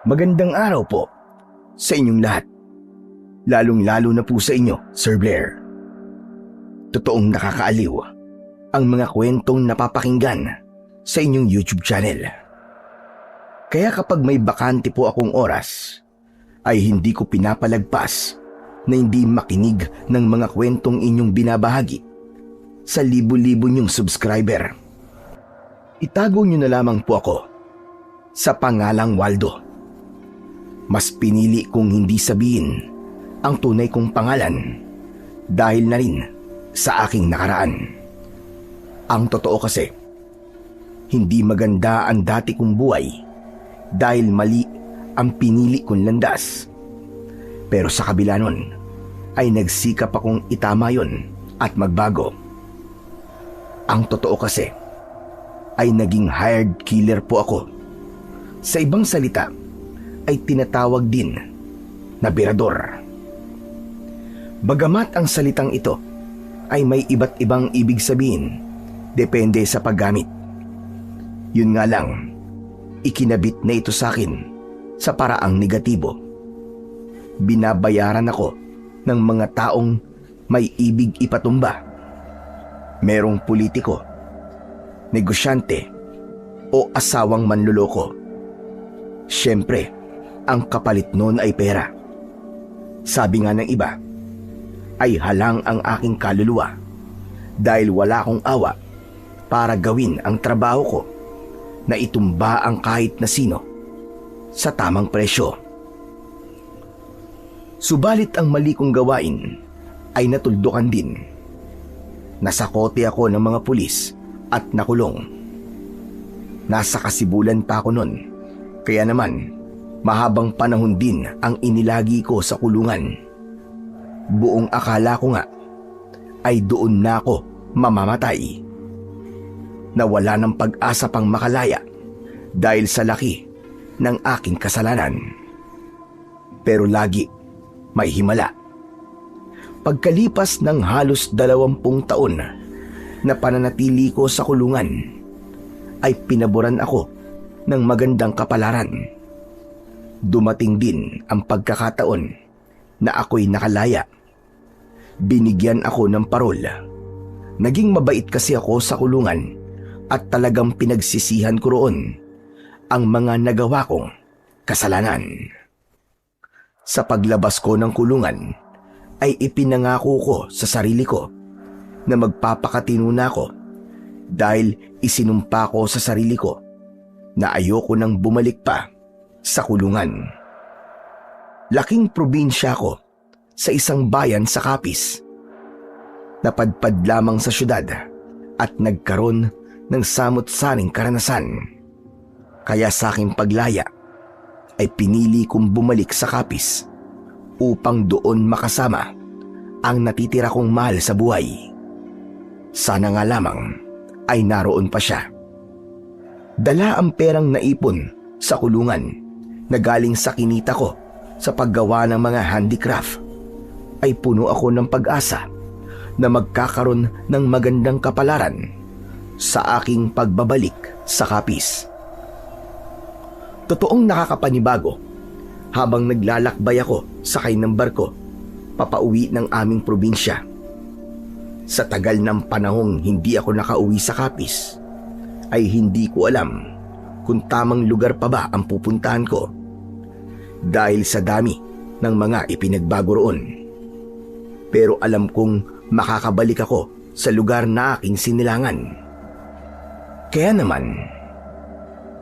Magandang araw po sa inyong lahat. Lalong-lalo na po sa inyo, Sir Blair. Totoong nakakaaliw ang mga kwentong napapakinggan sa inyong YouTube channel. Kaya kapag may bakante po akong oras, ay hindi ko pinapalagpas na hindi makinig ng mga kwentong inyong binabahagi sa libo-libo niyong subscriber. Itago niyo na lamang po ako sa pangalang Waldo. Mas pinili kong hindi sabihin ang tunay kong pangalan dahil na rin sa aking nakaraan. Ang totoo kasi, hindi maganda ang dati kong buhay dahil mali ang pinili kong landas. Pero sa kabila nun, ay nagsikap akong itama yun at magbago. Ang totoo kasi, ay naging hired killer po ako. Sa ibang salita, ay tinatawag din na birador. Bagamat ang salitang ito ay may iba't ibang ibig sabihin, depende sa paggamit. Yun nga lang, ikinabit na ito sa akin sa paraang negatibo. Binabayaran ako ng mga taong may ibig ipatumba. Merong politiko, negosyante, o asawang manluloko. Siyempre, ang kapalit nun ay pera. Sabi nga ng iba, ay halang ang aking kaluluwa dahil wala akong awa para gawin ang trabaho ko na itumba ang kahit na sino sa tamang presyo. Subalit ang mali kong gawain ay natuldukan din. Nasakote ako ng mga pulis at nakulong. Nasa kasibulan pa ako nun, kaya naman mahabang panahon din ang inilagi ko sa kulungan. Buong akala ko nga ay doon na ako mamamatay. Nawala ng pag-asa pang makalaya dahil sa laki ng aking kasalanan. Pero lagi may himala. Pagkalipas ng halos 20 taon na pananatili ko sa kulungan, ay pinaboran ako ng magandang kapalaran. Dumating din ang pagkakataon na ako'y nakalaya. Binigyan ako ng parol. Naging mabait kasi ako sa kulungan at talagang pinagsisihan ko roon ang mga nagawa kong kasalanan. Sa paglabas ko ng kulungan, ay ipinangako ko sa sarili ko na magpapakatino na ako dahil isinumpa ko sa sarili ko na ayoko nang bumalik pa sa kulungan. Laking probinsya ko sa isang bayan sa Capiz. Napadpad lamang sa syudad at nagkaroon ng samot-saring karanasan. Kaya sa aking paglaya ay pinili kong bumalik sa Capiz upang doon makasama ang natitira kong mahal sa buhay. Sana nga lamang ay naroon pa siya. Dala ang perang naipon sa kulungan na galing sa kinita ko sa paggawa ng mga handicraft, ay puno ako ng pag-asa na magkakaroon ng magandang kapalaran sa aking pagbabalik sa Capiz. Totoong nakakapanibago habang naglalakbay ako sakay ng barko papauwi ng aming probinsya. Sa tagal ng panahong hindi ako nakauwi sa Capiz, ay hindi ko alam kung tamang lugar pa ba ang pupuntahan ko dahil sa dami ng mga ipinagbago roon. Pero alam kong makakabalik ako sa lugar na aking sinilangan. Kaya naman,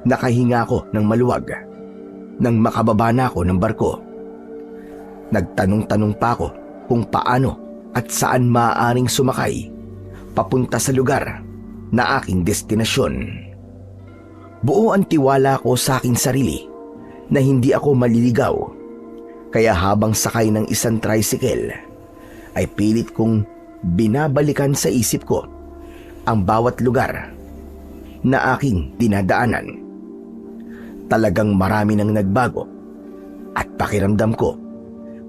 nakahinga ako ng maluwag nang makababa na ako ng barko. Nagtanong-tanong pa ako kung paano at saan maaaring sumakay papunta sa lugar na aking destinasyon. Buo ang tiwala ko sa aking sarili na hindi ako maliligaw, kaya habang sakay ng isang tricycle ay pilit kong binabalikan sa isip ko ang bawat lugar na aking dinadaanan. Talagang marami nang nagbago at pakiramdam ko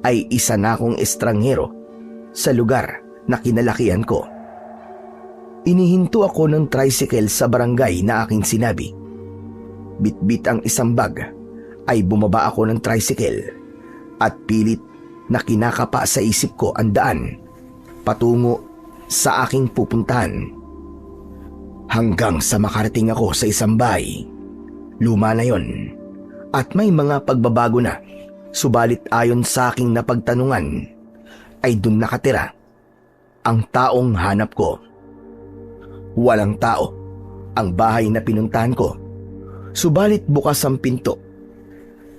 ay isa na akong estranghero sa lugar na kinalakihan ko. Inihinto ako ng tricycle sa barangay na aking sinabi. Bitbit ang isang bag ay bumaba ako ng tricycle at pilit na kinakapa sa isip ko ang daan patungo sa aking pupuntahan. Hanggang sa makarating ako sa isang bahay. Luma na yon at may mga pagbabago na, subalit ayon sa aking napagtanungan ay dun nakatira ang taong hanap ko. Walang tao ang bahay na pinuntahan ko, subalit bukas ang pinto,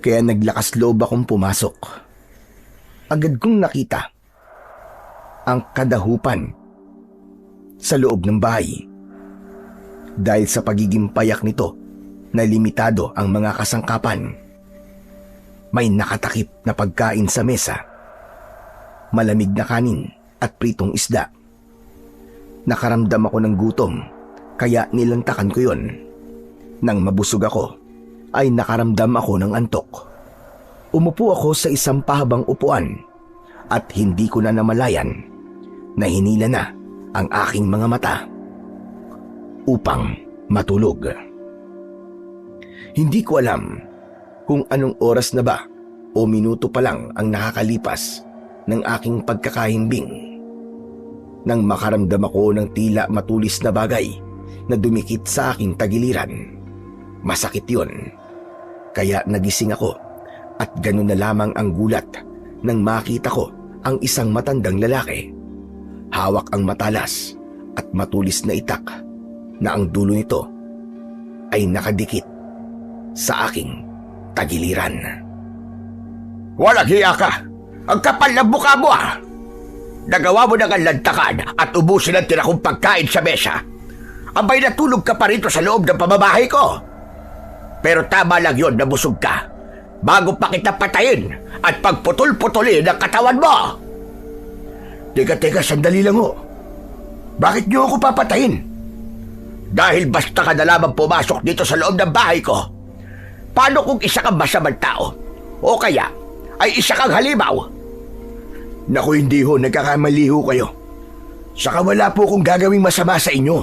kaya naglakas loob akong pumasok. Agad kong nakita ang kadahupan sa loob ng bahay. Dahil sa pagiging payak nito na limitado ang mga kasangkapan, may nakatakip na pagkain sa mesa, malamig na kanin at pritong isda. Nakaramdam ako ng gutom, kaya nilantakan ko yon. Nang mabusog ako, ay nakaramdam ako ng antok. Umupo ako sa isang pahabang upuan at hindi ko na namalayan na hinila na ang aking mga mata upang matulog. Hindi ko alam kung anong oras na ba o minuto pa lang ang nakakalipas ng aking pagkakahimbing nang makaramdam ako ng tila matulis na bagay na dumikit sa aking tagiliran. Masakit yun, kaya nagising ako at ganun na lamang ang gulat nang makita ko ang isang matandang lalaki. Hawak ang matalas at matulis na itak na ang dulo nito ay nakadikit sa aking tagiliran. Walang hiya ka! Ang kapal ng mukha mo ah! Nagawa mo ng lantakan at ubusin ang tira kong pagkain sa mesa. Abay, natulog ka pa rito sa loob ng pamamahay ko. Pero tama lang yun na busog ka bago pa kita patayin at pagputol-putulin ang katawan mo. Teka, sandali lang ho. Bakit niyo ako papatayin? Dahil basta ka na lamang pumasok dito sa loob ng bahay ko. Paano kung isa kang masamang tao? O kaya ay isa kang halimaw? Naku, hindi ho, nagkakamali ho kayo. Saka wala po akong gagawing masama sa inyo.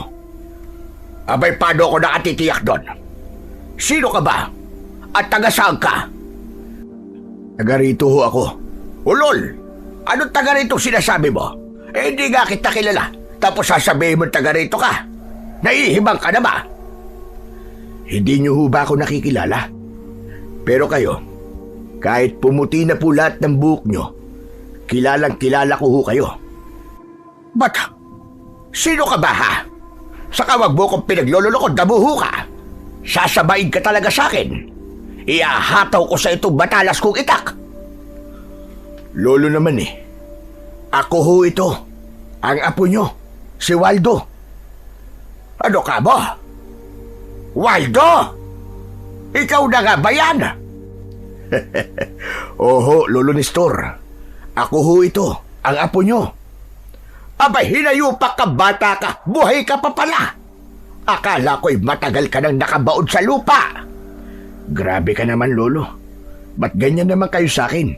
Abay, paano ako nakatitiyak doon? Sino ka ba? At taga saan ka? Taga rito ho ako. Ulol! Anong taga rito sinasabi mo? Eh, hindi nga kita kilala. Tapos sasabihin mo taga rito ka. Naihibang ka na ba? Hindi niyo ho ba ako nakikilala? Pero kayo, kahit pumuti na po lahat ng buhok niyo, kilalang kilala ko ho kayo. Ba't? Sino ka ba ha? Saka wag mo kong pinaglololokod, damuho ka. Sasabayin ka talaga sa akin. Iahataw ko sa itong matalas kong itak. Lolo naman eh. Ako ho ito. Ang apo nyo, si Waldo. Ano ka mo? Waldo? Ikaw na nga ba yan? Oho, Lolo Nestor. Ako ho ito, ang apo nyo. Abay, hinayupak ka, bata ka. Buhay ka pa pala. Akala ko'y matagal ka nang nakabaon sa lupa. Grabe ka naman, Lolo. Ba't ganyan naman kayo sa akin?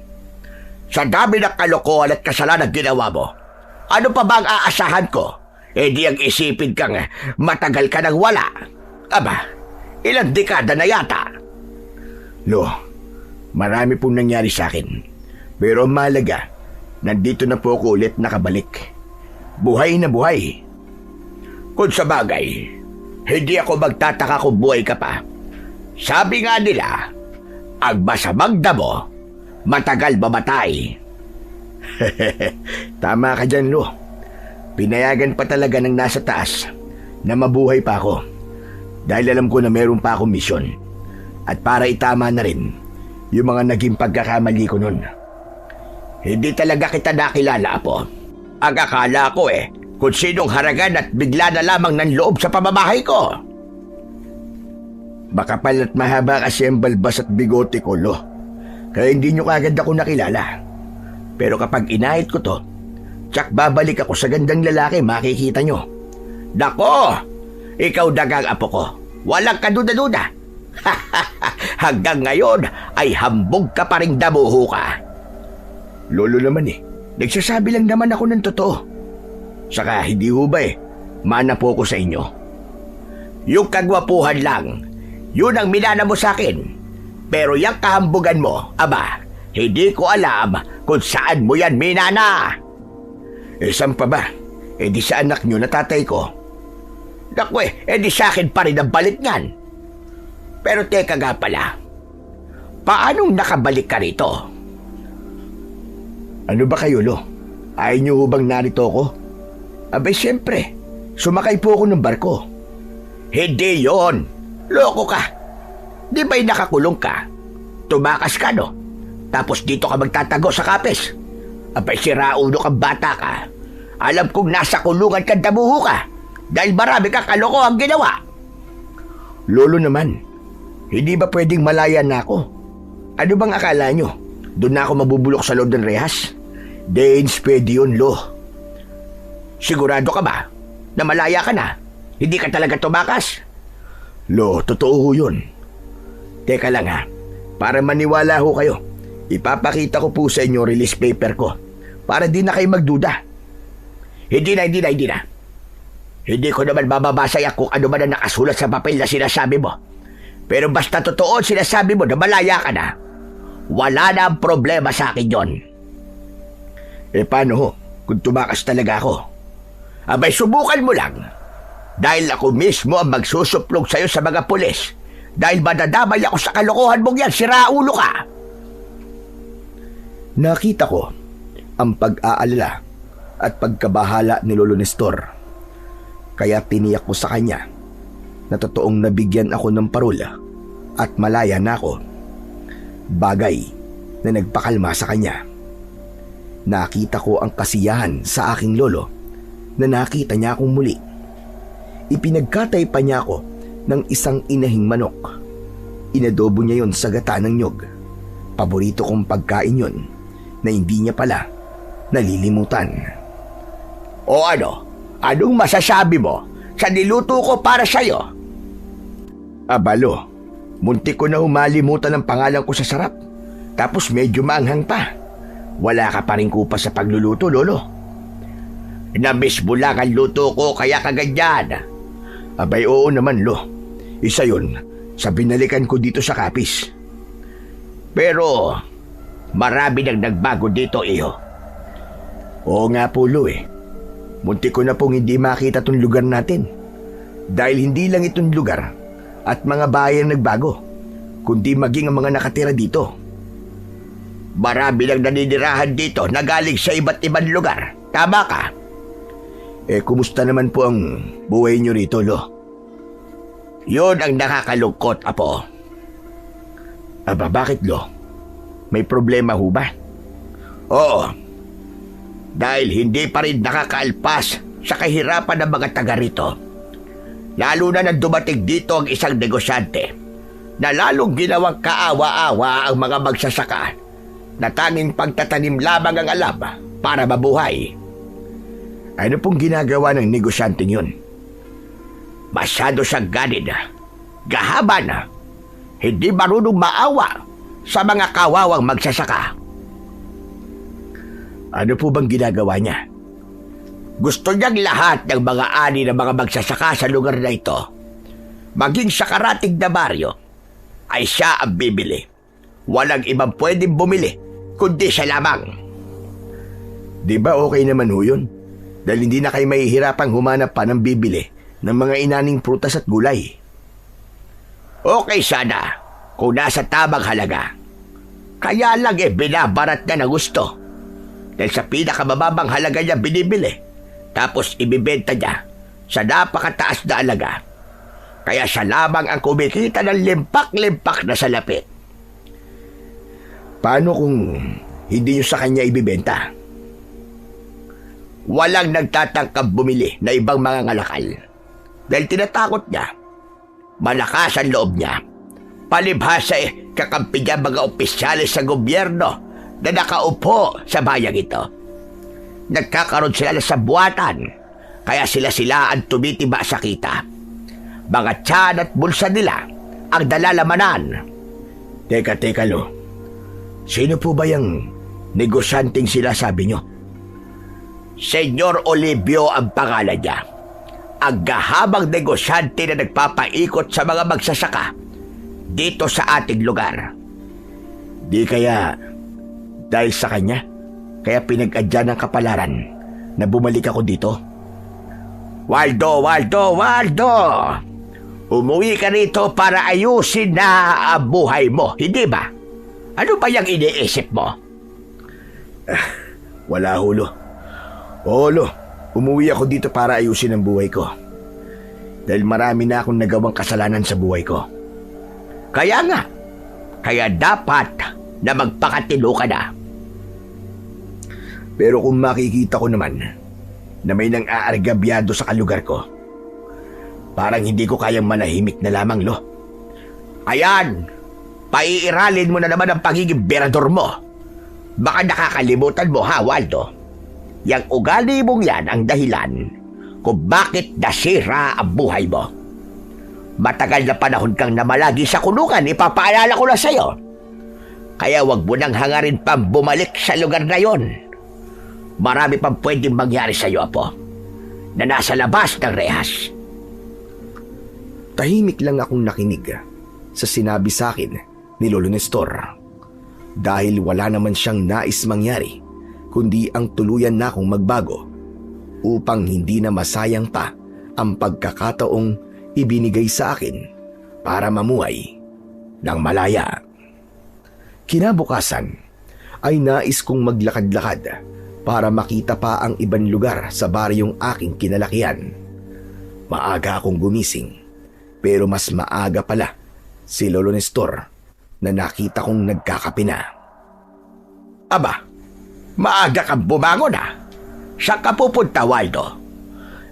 Sa dami ng kalokohan at kasalanan ginawa mo, ano pa ba ang aasahan ko? Eh di ang isipin kang matagal ka nang wala. Aba, ilang dekada na yata. Lo, marami pong nangyari sa akin. Pero ang mahalaga, nandito na po ako ulit nakabalik. Buhay na buhay. Kung sa bagay, hindi ako magtataka kung buhay ka pa. Sabi nga nila, ang masamang damo, matagal mamatay. Tama ka dyan, Lo. Pinayagan pa talaga ng nasa taas na mabuhay pa ako. Dahil alam ko na meron pa akong misyon. At para itama na rin yung mga naging pagkakamali ko nun. Hindi talaga kita nakilala, Apo. Ang akala ko kung sinong haragan at bigla na lamang ng loob sa pamamahay ko. Makapal at mahaba kasi ang balbas at bigote ko, Lo. Kaya hindi nyo kagad ako nakilala. Pero kapag inahit ko to, tsak babalik ako sa gandang lalaki, makikita nyo. Nako! Ikaw dagang apo ko. Walang kaduda-duda. Hanggang ngayon ay hambog ka pa ring damuho ka. Lolo naman nagsasabi lang naman ako ng totoo. Saka hindi ho ba mana po ko sa inyo. Yung kagwapuhan lang, yun ang minana mo sa akin. Pero yung kahambugan mo, aba, hindi ko alam kung saan mo yan minana. Saan pa ba? Di sa anak nyo na tatay ko. Naku di sa akin pa rin ang balik niyan. Pero teka nga pala, paanong nakabalik ka rito? Ano ba kayo, Lo? Ayaw nyo bang narito ako? Abay, siyempre. Sumakay po ako ng barko. Hindi yon. Loko ka. Di ba'y nakakulong ka? Tumakas ka, no? Tapos dito ka magtatago sa kapes. Abay, siraulo kang bata ka. Alam kong nasa kulungan ka damuho ka dahil marami ka kalokohang ginawa. Lolo naman, hindi ba pwedeng malaya na ako? Ano bang akala nyo? Doon na ako mabubulok sa loob ng rehas? Danes, pwede yun, Lo. Sigurado ka ba na malaya ka na? Hindi ka talaga tumakas? Lo, totoo ho yun. Teka lang ha, para maniwala ho kayo, ipapakita ko po sa inyo release paper ko para di na kayo magduda. Hindi na. Hindi ko naman mababasa kung ano man ang nakasulat sa papel na sinasabi mo. Pero basta totoo sinasabi mo na malaya ka na, wala na ang problema sa akin yon. Paano ho kung tumakas talaga ako? Abay, subukan mo lang. Dahil ako mismo ang magsusuplog sa'yo sa mga pulis. Dahil madadamay ako sa kalokohan mong yan, siraulo ka. Nakita ko ang pag-aalala at pagkabahala ni Lolo Nestor. Kaya tiniyak ko sa kanya na totoong nabigyan ako ng parola at malaya na ako. Bagay na nagpakalma sa kanya. Nakita ko ang kasiyahan sa aking lolo na nakita niya akong muli. Ipinagkatay pa niya ako ng isang inahing manok. Inadobo niya yon sa gata ng nyog. Paborito kong pagkain yon na hindi niya pala nalilimutan. O ano? Anong masasabi mo sa niluto ko para sa'yo? Abalo, muntik ko na humalimutan ang pangalan ko sa sarap. Tapos medyo maanghang pa. Wala ka pa rin kupas sa pagluluto, Lolo. Namiss mo lang ang luto ko kaya kaganyan. Abay, oo naman, Lo. Isa yun sa binalikan ko dito sa Kapis. Pero marami nang nagbago dito, iho. Oo nga po, Lo eh. Muntik ko na pong hindi makita tong lugar natin. Dahil hindi lang itong lugar at mga bahay ang nagbago, kundi maging ang mga nakatira dito. Marami lang naninirahan dito na galing sa iba't ibang lugar. Tama ka? Kumusta naman po ang buhay nyo rito, Lo? Yun ang nakakalungkot, Apo. Aba, bakit, Lo? May problema ho ba? Oo. Dahil hindi pa rin nakakaalpas sa kahirapan ng mga taga rito. Lalo na nang dumating dito ang isang negosyante na lalong ginawang kaawa-awa ang mga magsasaka na tanging pagtatanim lamang ang alam para mabuhay. Ano pong ginagawa ng negosyanteng yun? Masyado siyang ganid, gahaban, hindi marunong maawa sa mga kawawang magsasaka. Ano po bang ginagawa niya? Gusto niyang lahat ng mga ani ng mga magsasaka sa lugar na ito, maging sa karatig na baryo, ay siya ang bibili. Walang ibang pwedeng bumili, kundi siya lamang. Di ba okay naman ho yun? Dahil hindi na kayo mahihirapang humanap pa ng bibili ng mga inaning prutas at gulay. Okay sana kung nasa tamang halaga. Kaya lang binabarat na gusto. Dahil sa pinakamababang halaga niya binibili, tapos ibibenta niya sa napakataas na halaga. Kaya siya lamang ang kumikita ng limpak-limpak na salapit. Paano kung hindi niyo sa kanya ibibenta? Walang nagtatangkang bumili na ibang mga ngalakal. Dahil tinatakot niya. Malakas ang loob niya. Palibhasa kakampi niya mga opisyalis sa gobyerno na nakaupo sa bayang ito. Nagkakaroon sila sa buwatan, kaya sila ang tumitiba sa kita. Mga tiyan at bulsa nila ang dalalamanan. Teka, Lo. Sino po ba yung negosyanteng sila sabi nyo? Senyor Olivio ang pangalan niya. Ang gahabang negosyante na nagpapaikot sa mga magsasaka dito sa ating lugar. Di kaya dahil sa kanya, kaya pinag-adya ng kapalaran na bumalik ako dito? Waldo! Umuwi ka rito para ayusin na ang buhay mo, hindi ba? Ano ba yung iniisip mo? Wala, Hulo. Olo, umuwi ako dito para ayusin ang buhay ko. Dahil marami na akong nagawang kasalanan sa buhay ko. Kaya nga, kaya dapat na magpakatino ka na. Pero kung makikita ko naman na may nang aargabyado sa kalugar ko, parang hindi ko kayang manahimik na lamang, Lo. Ayan, paiiralin mo na naman ang pagiging berador mo. Baka nakakalimutan mo, ha, Waldo? Yang ugali mong yan ang dahilan kung bakit nasira ang buhay mo. Matagal na panahon kang namalagi sa kulungan, ipapaalala ko na sa'yo. Kaya wag mo nang hangarin pang bumalik sa lugar na yon. Marami pang pwedeng mangyari sa'yo, Apo, na nasa labas ng rehas. Tahimik lang akong nakinig sa sinabi sa akin ni Lolo Nestor. Dahil wala naman siyang nais mangyari, kundi ang tuluyan na akong magbago upang hindi na masayang pa ang pagkakataong ibinigay sa akin para mamuhay ng malaya. Kinabukasan ay nais kong maglakad-lakad para makita pa ang ibang lugar sa baryong aking kinalakihan. Maaga akong gumising, pero mas maaga pala si Lolo Nestor na nakita kong nagkakape na. Aba, maaga kang bumangon, ha? Saan ka pupunta, Waldo?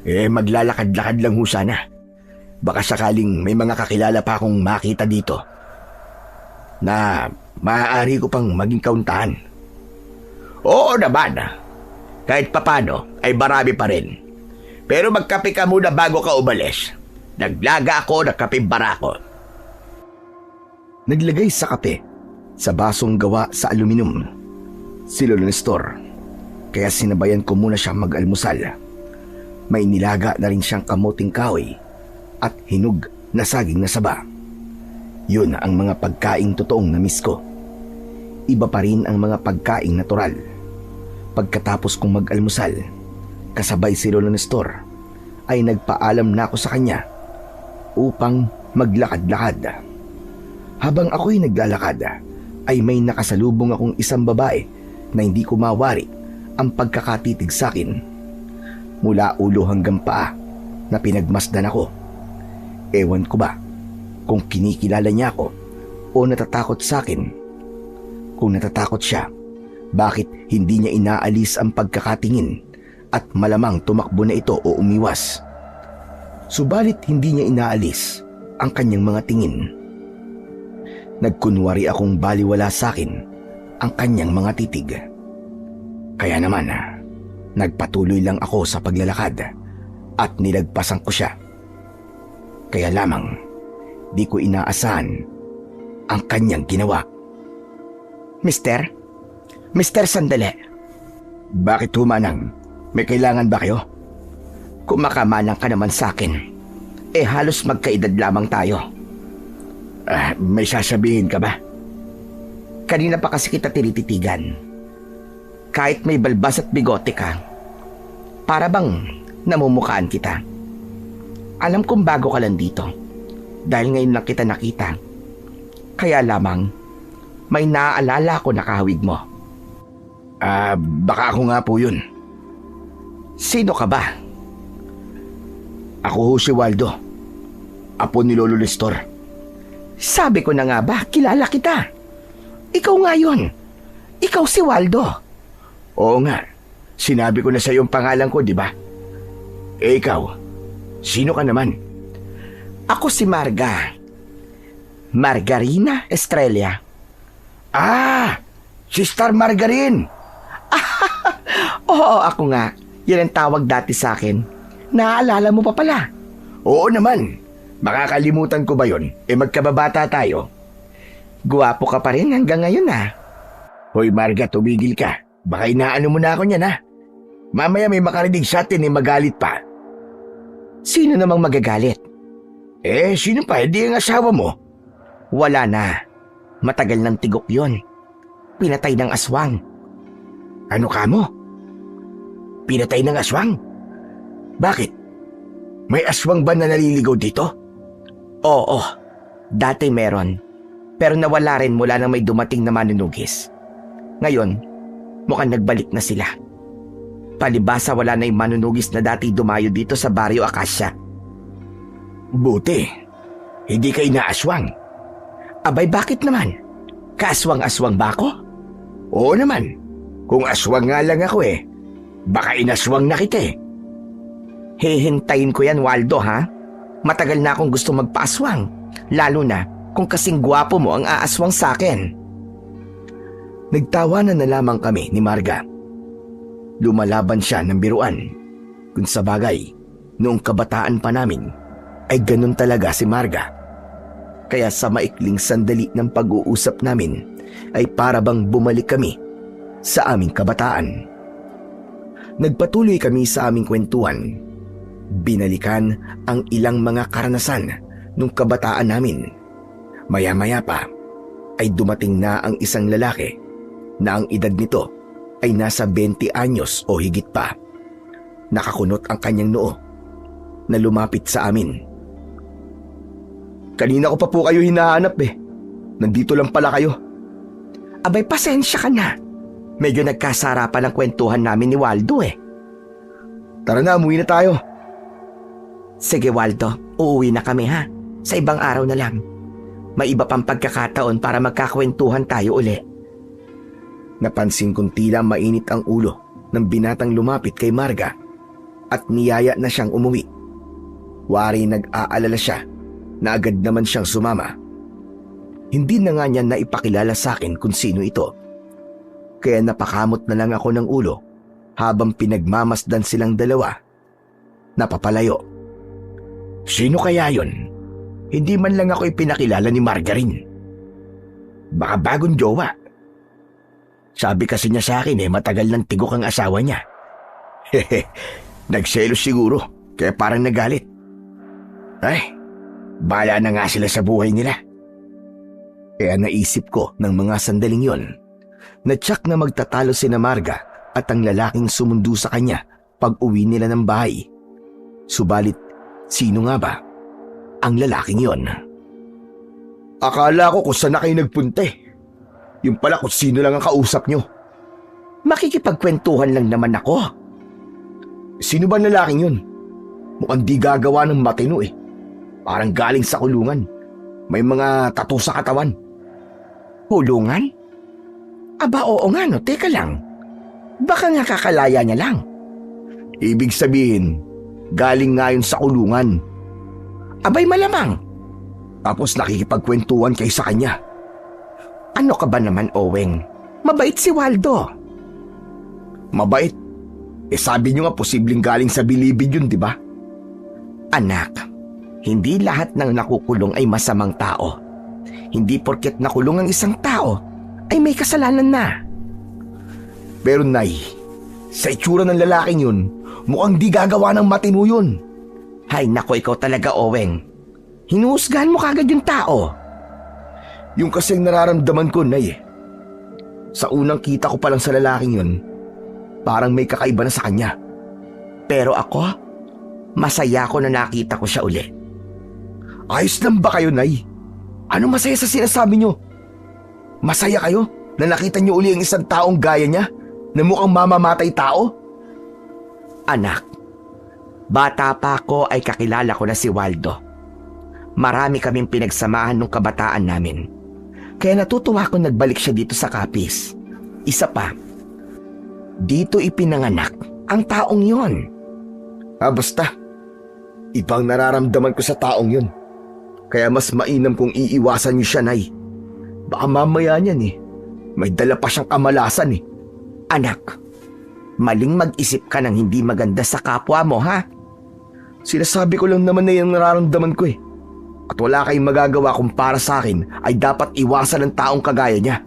Maglalakad-lakad lang ho sana. Baka sakaling may mga kakilala pa akong makita dito na maaari ko pang maging kauntahan. Oo naman. Kahit papano ay marami pa rin. Pero magkape ka muna bago ka umalis. Naglaga ako ng kapeng barako. Naglagay sa kape sa basong gawa sa aluminum si Lolo Nestor, kaya sinabayan ko muna siyang mag-almusal. May nilaga na rin siyang kamuting kahoy at hinog na saging na saba. Yun ang mga pagkaing totoong na-miss ko. Iba pa rin ang mga pagkaing natural. Pagkatapos kong mag-almusal, kasabay si Lolo Nestor, ay nagpaalam na ako sa kanya upang maglakad-lakad. Habang ako'y naglalakad, ay may nakasalubong akong isang babae na hindi ko mawari ang pagkakatitig sa akin. Mula ulo hanggang paa na pinagmasdan ako. Ewan ko ba kung kinikilala niya ako o natatakot sa akin. Kung natatakot siya, bakit hindi niya inaalis ang pagkakatingin at malamang tumakbo na ito o umiwas? Subalit hindi niya inaalis ang kanyang mga tingin. Nagkunwari akong baliwala sa akin ang kanyang mga titig. Kaya naman, nagpatuloy lang ako sa paglalakad at nilagpasan ko siya. Kaya lamang, di ko inaasahan ang kanyang ginawa. Mister, sandali. Bakit humanang? May kailangan ba kayo? Kung makamanang ka naman sa akin, halos magkaedad lamang tayo. May sasabihin ka ba? Kanina pa kasi kita tinititigan. Kahit may balbas at bigote ka, para bang namumukhaan kita. Alam kong bago ka lang dito, dahil ngayon lang kita nakita. Kaya lamang, may naaalala ko na kahawig mo. Baka ako nga po yun. Sino ka ba? Ako ho si Waldo, apo ni Lolo Nestor. Sabi ko na nga ba, kilala kita. Ikaw nga yun. Ikaw si Waldo. Oo nga, sinabi ko na sa iyong pangalan ko, di ba? Ikaw, sino ka naman? Ako si Marga. Margarina Estrella. Sister Margarin. Oo, ako nga. Yan ang tawag dati sa akin. Naaalala mo pa pala? Oo naman. Makakalimutan ko ba yun? Magkababata tayo. Guwapo ka pa rin hanggang ngayon, ha? Hoy Marga, tumigil ka. Baka inaano mo na ako niyan, ha? Mamaya may makarinig sa atin magalit pa. Sino namang magagalit? Sino pa? Hindi ang asawa mo. Wala na. Matagal ng tigok yon. pinatay ng aswang. Ano ka mo? Pinatay ng aswang? Bakit? May aswang ba na naliligaw dito? Oo, dati meron. Pero nawala rin mula nang may dumating na manunugis. Ngayon, mukhang nagbalik na sila. Palibasa wala na yung manunugis na dati dumayo dito sa Baryo Acacia. Buti, hindi ka inaaswang. Abay, bakit naman? Kaaswang-aswang ba ako? Oo naman, kung aswang nga lang ako baka inaswang na kita Hihintayin ko yan, Waldo, ha? Matagal na akong gusto magpaaswang. Lalo na kung kasing gwapo mo ang aaswang sa akin. Nagtawanan na lamang kami ni Marga. Lumalaban siya ng biruan. Kung sa bagay, noong kabataan pa namin, ay ganun talaga si Marga. Kaya sa maikling sandali ng pag-uusap namin, ay para bang bumalik kami sa aming kabataan. Nagpatuloy kami sa aming kwentuhan. Binalikan ang ilang mga karanasan nung kabataan namin. Maya-maya pa ay dumating na ang isang lalaki na ang edad nito ay nasa 20 anyos o higit pa. Nakakunot ang kanyang noo na lumapit sa amin. Kanina ko pa po kayo hinahanap Nandito lang pala kayo. Abay, pasensya ka na. Medyo nagkasarapan ang kwentuhan namin ni Waldo Tara na, umuwi na tayo. Sige, Waldo, uuwi na kami ha. Sa ibang araw na lang. May iba pang pagkakataon para magkakwentuhan tayo uli. Napansin kong tila mainit ang ulo ng binatang lumapit kay Marga at niyaya na siyang umuwi. Wari nag-aalala siya na agad naman siyang sumama. Hindi na nga niya naipakilala sa akin kung sino ito. Kaya napakamot na lang ako ng ulo habang pinagmamasdan silang dalawa. Napapalayo. Sino kaya yon? Hindi man lang ako ipinakilala ni Margarine. Baka bagong jowa. Sabi kasi niya sa akin matagal nang tigok ang asawa niya. Nagselos siguro, kaya parang nagalit. Ay, bahala na nga sila sa buhay nila. Kaya naisip ko ng mga sandaling yon na tsak na magtatalo sina Marga at ang lalaking sumundo sa kanya pag uwi nila ng bahay. Subalit, sino nga ba ang lalaking yon? Akala ko kung saan na kayo nagpunta Yung pala kung sino lang ang kausap nyo. Makikipagkwentuhan lang naman ako. Sino ba ang lalaking yun? Mukhang di gagawa ng matino Parang galing sa kulungan. May mga tattoo sa katawan. Kulungan? Aba, oo nga no, teka lang. Baka nga kakalaya niya lang. Ibig sabihin, galing nga yun sa kulungan. Abay, malamang. Tapos nakikipagkwentuhan kayo sa kanya. Ano ka ba naman, Oweng? Mabait si Waldo. Mabait? Sabi niyo nga posibleng galing sa bilibid yun, di ba? Anak, hindi lahat ng nakukulong ay masamang tao. Hindi porket nakulong ang isang tao ay may kasalanan na. Pero Nay, sa itsura ng lalaking yun, mukhang di gagawa ng matino yun. Hay nako, ikaw talaga, Oweng. Hinuhusgahan mo kagad yung tao. Yung kasing nararamdaman ko, Nay. Sa unang kita ko pa lang sa lalaking yun, parang may kakaiba na sa kanya. Pero ako, masaya ko na nakita ko siya uli. Ayos lang ba kayo, Nay? Ano masaya sa sinasabi nyo? Masaya kayo na nakita nyo uli ang isang taong gaya niya na mukhang mamamatay tao? Anak, bata pa ako ay kakilala ko na si Waldo. Marami kaming pinagsamahan nung kabataan namin. Kaya natutuwa ko nagbalik siya dito sa Capiz. Isa pa, dito ipinanganak ang taong yon. Basta, ibang nararamdaman ko sa taong yon. Kaya mas mainam kung iiwasan niyo siya, Nay. Baka mamaya niyan may dala pa siyang kamalasan Anak, maling mag-isip ka ng hindi maganda sa kapwa mo, ha? Sinasabi ko lang naman na yung nararamdaman ko At wala kayong magagawa kung para sa akin ay dapat iwasan ng taong kagaya niya.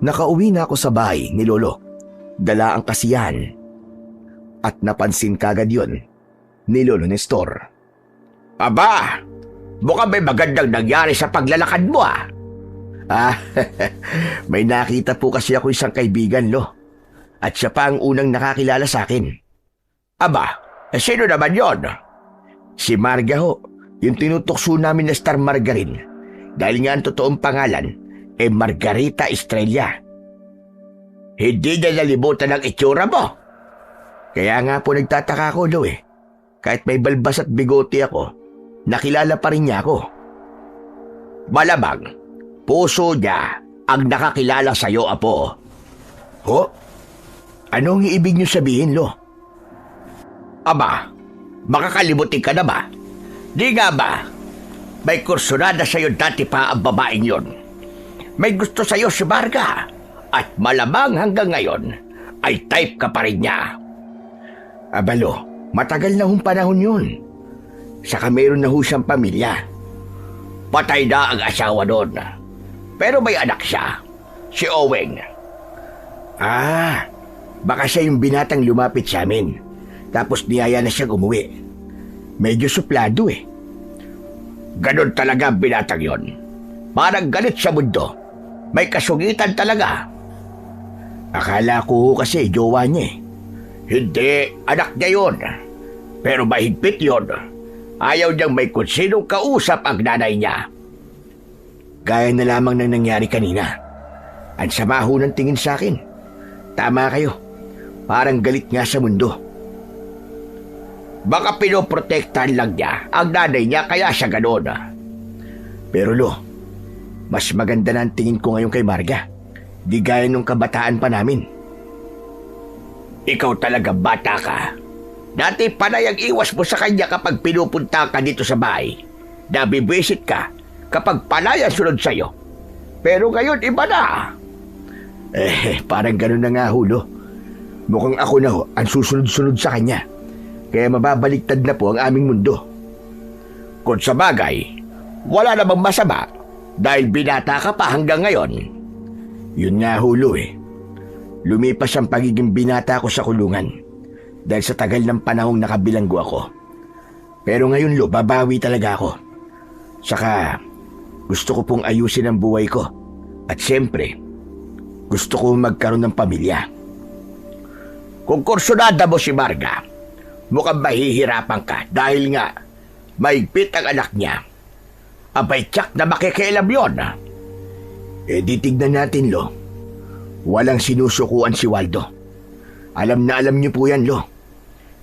Nakauwi na ako sa bahay ni Lolo. Dala ang kasiyahan. At napansin kagad yun ni Lolo Nestor. Aba, mukhang may magandang nangyari sa paglalakad mo Ah, may nakita po kasi ako isang kaibigan, Lo. At siya pa ang unang nakakilala sa akin. Aba, sino naman yon? Si Marga ho, yung tinutokso namin na Star Margarine. Dahil nga ang totoong pangalan, Margarita Estrella. Hindi niya nalimutan ang itsura mo. Kaya nga po nagtataka ko, Lo eh. Kahit may balbas at bigote ako, nakilala pa rin niya ako. Malamang, puso niya ang nakakilala sa'yo, Apo. Ho? Anong ibig niyo sabihin, Lo? Aba, makakalimutin ka na ba? Di nga ba? May kursunada sa'yo dati pa ang babaeng yon. May gusto sa'yo si Marga. At malamang hanggang ngayon ay type ka pa rin niya. Abalo, matagal na hong panahon yun. Saka meron na ho siyang pamilya. Patay na ang asawa doon. Pero may anak siya, si Oweng. Ah, baka siya yung binatang lumapit sa amin. Tapos niyaya na siyang umuwi. Medyo suplado eh. Ganon talaga ang binatang yon. Parang galit sa mundo. May kasungitan talaga. Akala ko kasi jowa niya eh. Hindi, anak niya yun. Pero mahigpit yun. Ayaw niyang may kung sinong kausap ang nanay niya. Gaya na lamang ng nangyari kanina. Ang sama ho ng tingin sa akin. Tama kayo. Parang galit nga sa mundo. Baka pinoprotektahan lang niya ang nanay niya kaya siya gano'n. Pero Lo, mas maganda na ang tingin ko ngayon kay Marga. Di gaya nung kabataan pa namin. Ikaw talaga bata ka. Dati panay ang iwas mo sa kanya kapag pinupunta ka dito sa bahay. Nabibisit ka kapag panay ang sunod sa'yo. Pero ngayon iba na. Parang gano'n na nga Lo. Mukhang ako na ho ang susunod-sunod sa kanya. Kaya mababaliktad na po ang aming mundo. Kung sa bagay, wala namang masama dahil binata ka pa hanggang ngayon. Yun nga Lo eh. Lumipas ang pagiging binata ko sa kulungan dahil sa tagal ng panahong nakabilanggo ako. Pero ngayon Lo, babawi talaga ako. Saka gusto ko pong ayusin ang buhay ko. At siyempre, gusto ko magkaroon ng pamilya. Kung kursunada mo si Marga, mukhang mahihirapan ka dahil nga mahigpit ang anak niya. Abay tsak na makikialam yun. Di tignan natin Lo. Walang sinusukuan si Waldo. Alam na alam niyo po yan Lo.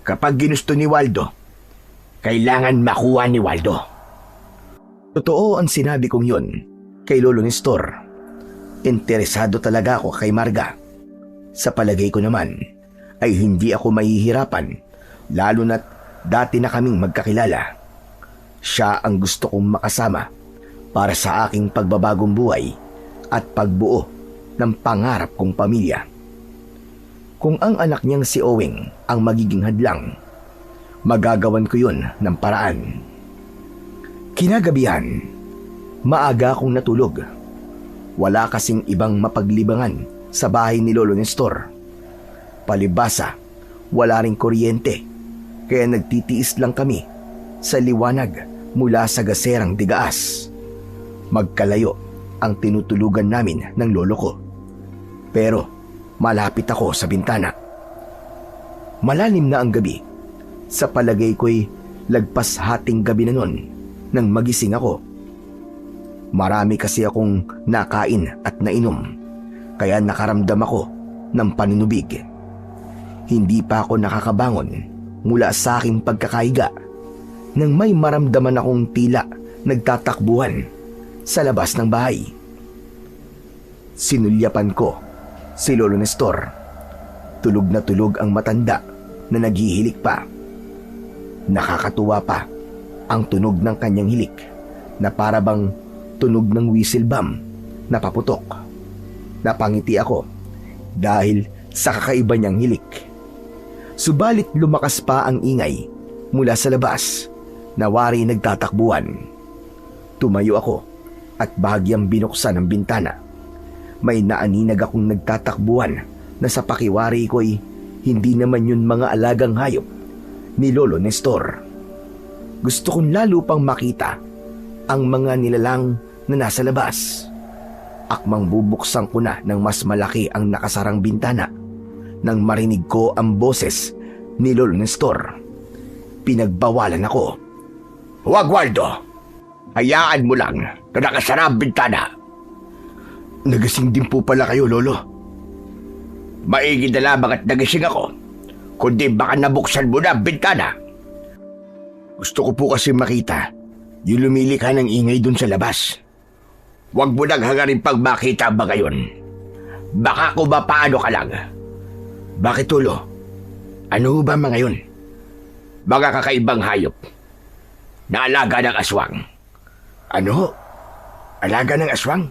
Kapag ginusto ni Waldo, kailangan makuha ni Waldo. Totoo ang sinabi kong yun kay Lolo Nestor. Interesado talaga ako kay Marga. Sa palagay ko naman ay hindi ako mahihirapan, lalo na't dati na kaming magkakilala. Siya ang gusto kong makasama para sa aking pagbabagong buhay at pagbuo ng pangarap kong pamilya. Kung ang anak niyang si Oweng ang magiging hadlang, magagawan ko yun ng paraan. Kinagabihan, maaga akong natulog. Wala kasing ibang mapaglibangan sa bahay ni Lolo Nestor. Palibasa, wala ring kuryente, kaya nagtitiis lang kami sa liwanag mula sa gaserang digaas. Magkalayo ang tinutulugan namin ng lolo ko. Pero malapit ako sa bintana. Malalim na ang gabi. Sa palagay ko'y lagpas hating gabi na nun nang magising ako. Marami kasi akong nakain at nainom, kaya nakaramdam ako ng paninubig. Hindi pa ako nakakabangon mula sa aking pagkakahiga nang may maramdaman akong tila nagtatakbuhan sa labas ng bahay. Sinulyapan ko si Lolo Nestor. Tulog na tulog ang matanda na naghihilik pa. Nakakatuwa pa ang tunog ng kanyang hilik na para bang tunog ng whistle bomb na paputok. Napangiti ako dahil sa kakaiba niyang hilik. Subalit lumakas pa ang ingay mula sa labas na wari nagtatakbuhan. Tumayo ako at bahagyang binuksan ang bintana. May naaninag akong nagtatakbuhan na sa pakiwari ko'y hindi naman yun mga alagang hayop ni Lolo Nestor. Gusto kong lalo pang makita ang mga nilalang na nasa labas. Akmang bubuksan ko na ng mas malaki ang nakasarang bintana nang marinig ko ang boses ni Lolo Nestor. Pinagbawalan ako. Huwag, Waldo. Hayaan mo lang na nakasara ang bintana. Nagising din po pala kayo, Lolo. Maigi na lamang at nagising ako, kundi baka nabuksan mo na ang bintana. Gusto ko po kasi makita yung lumilika ng ingay dun sa labas. Huwag mo nang hangarin pag makita ba ngayon. Baka kung paano ka lang. Bakit, Lolo? Ano ba mga yun? Mga kakaibang hayop na alaga ng aswang. Ano? Alaga ng aswang?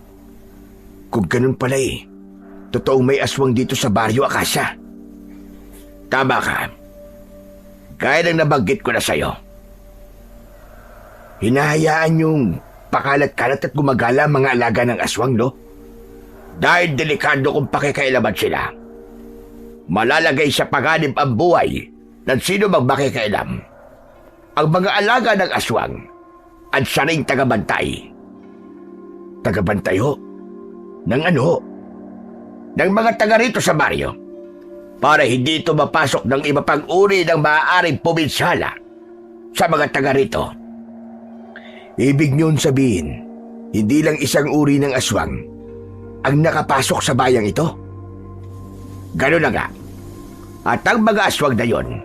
Kung ganun pala totoong may aswang dito sa Baryo Acacia. Tama ka. Gaya ng nabanggit ko na sa'yo. Hinahayaan yung pakalat-kalat at gumagala mga alaga ng aswang, no? Dahil delikado kung pakikialaman sila. Malalagay sa panganib ang buhay ng sino mang makikialam. Ang mga alaga ng aswang at siya ring tagabantay. Tagabantay ho? Ng ano ho? Ng mga taga rito sa baryo, para hindi ito mapasok ng iba pang uri ng maaaring puminsala sa mga taga rito. Ibig niyon sabihin, hindi lang isang uri ng aswang ang nakapasok sa bayang ito? Ganun na nga. At ang mga aswang na yon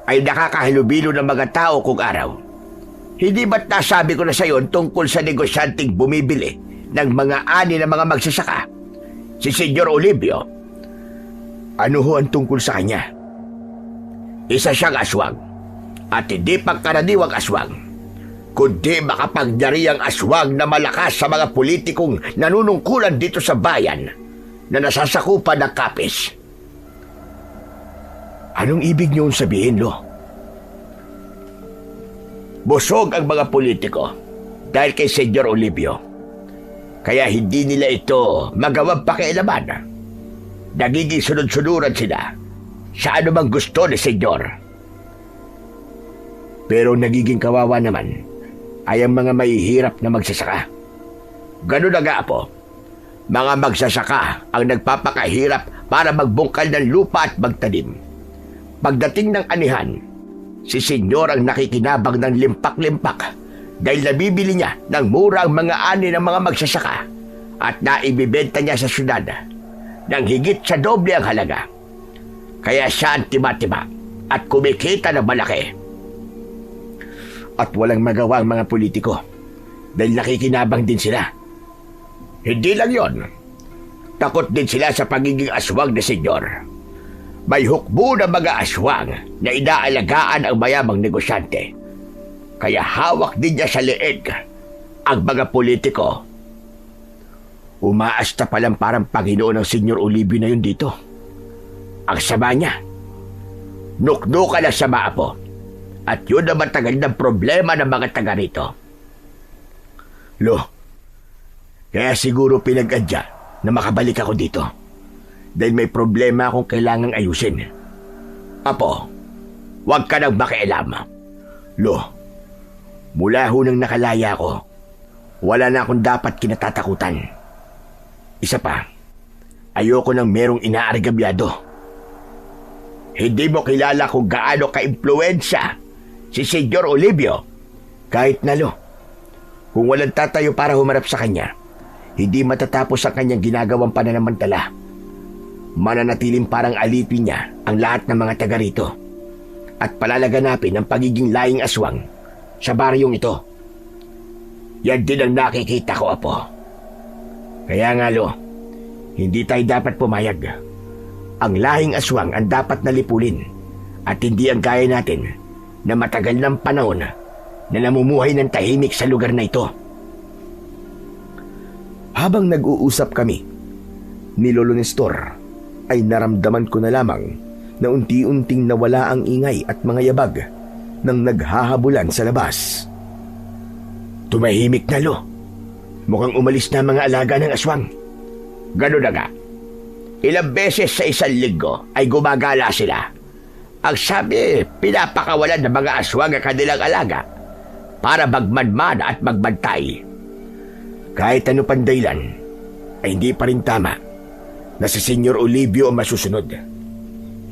ay nakakahalubilo ng mga tao kung araw. Hindi ba't nasabi ko na sa iyo tungkol sa negosyanteng bumibili ng mga ani ng mga magsasaka? Si Senyor Olivio. Ano ho ang tungkol sa kanya? Isa siyang aswang. At hindi pangkaraniwang aswang, kundi makapagyariang aswang na malakas sa mga politikong nanunungkulan dito sa bayan na nasasakupan ng kapis. Anong ibig niyon sabihin, Lo? Busog ang mga politiko dahil kay Senyor Olivio. Kaya hindi nila ito magawang pakialaman. Nagiging sunod-sunuran sila sa anumang gusto ni Senyor. Pero nagiging kawawa naman ay ang mga mahihirap na magsasaka. Ganun na nga po. Mga magsasaka ang nagpapakahirap para magbungkal ng lupa at magtanim. Pagdating ng anihan, si Senyor ang nakikinabang ng limpak-limpak dahil nabibili niya ng mura ang mga ani ng mga magsasaka at naibibenta niya sa syudad ng higit sa doble ang halaga. Kaya siya ang tiba-tiba at kumikita ng malaki. At walang magawa ang mga politiko dahil nakikinabang din sila. Hindi lang yon. Takot din sila sa pagiging aswang ni Senyor. May hukbo ng mga aswang na inaalagaan ang mayamang negosyante. Kaya hawak din niya sa leeg ang mga politiko. Umaasta palang parang Panginoon ng Senyor Olivio na yun dito. Ang sama niya. Nuknukan ang sama po. At yun ang matagal ng problema ng mga taga rito. Lo, kaya siguro pinag-adya na makabalik ako dito. Dahil may problema akong kailangang ayusin. Apo, huwag ka nang makialam. Lo, mula ho nang nakalaya ko, wala na akong dapat kinatatakutan. Isa pa, ayoko nang merong inaargabyado. Hindi mo kilala kung gaano ka-impluensya si Senyor Olivio. Kahit na, Lo, kung walang tatayo para humarap sa kanya, hindi matatapos ang kanyang ginagawang pananamantala. Mananatiling parang alipin niya ang lahat ng mga taga rito at palalaganapin ang pagiging laing aswang sa baryong ito. Yan din ang nakikita ko, Apo. Kaya nga, Lo, hindi tayo dapat pumayag. Ang lahing aswang ang dapat nalipulin at hindi ang gaya natin na matagal ng panahon na namumuhay ng tahimik sa lugar na ito. Habang nag-uusap kami ni Lolo Nestor, ay naramdaman ko na lamang na unti-unting nawala ang ingay at mga yabag ng naghahabulan sa labas. Tumahimik na, Lo. Mukhang umalis na mga alaga ng aswang. Ganun na nga. Ilang beses sa isang linggo ay gumagala sila. Ang sabi, pinapakawalan ng mga aswang ang kanilang alaga para magmanman at magbantay. Kahit ano pang dahilan, ay hindi pa rin tama na si Senyor Olivio ang masusunod.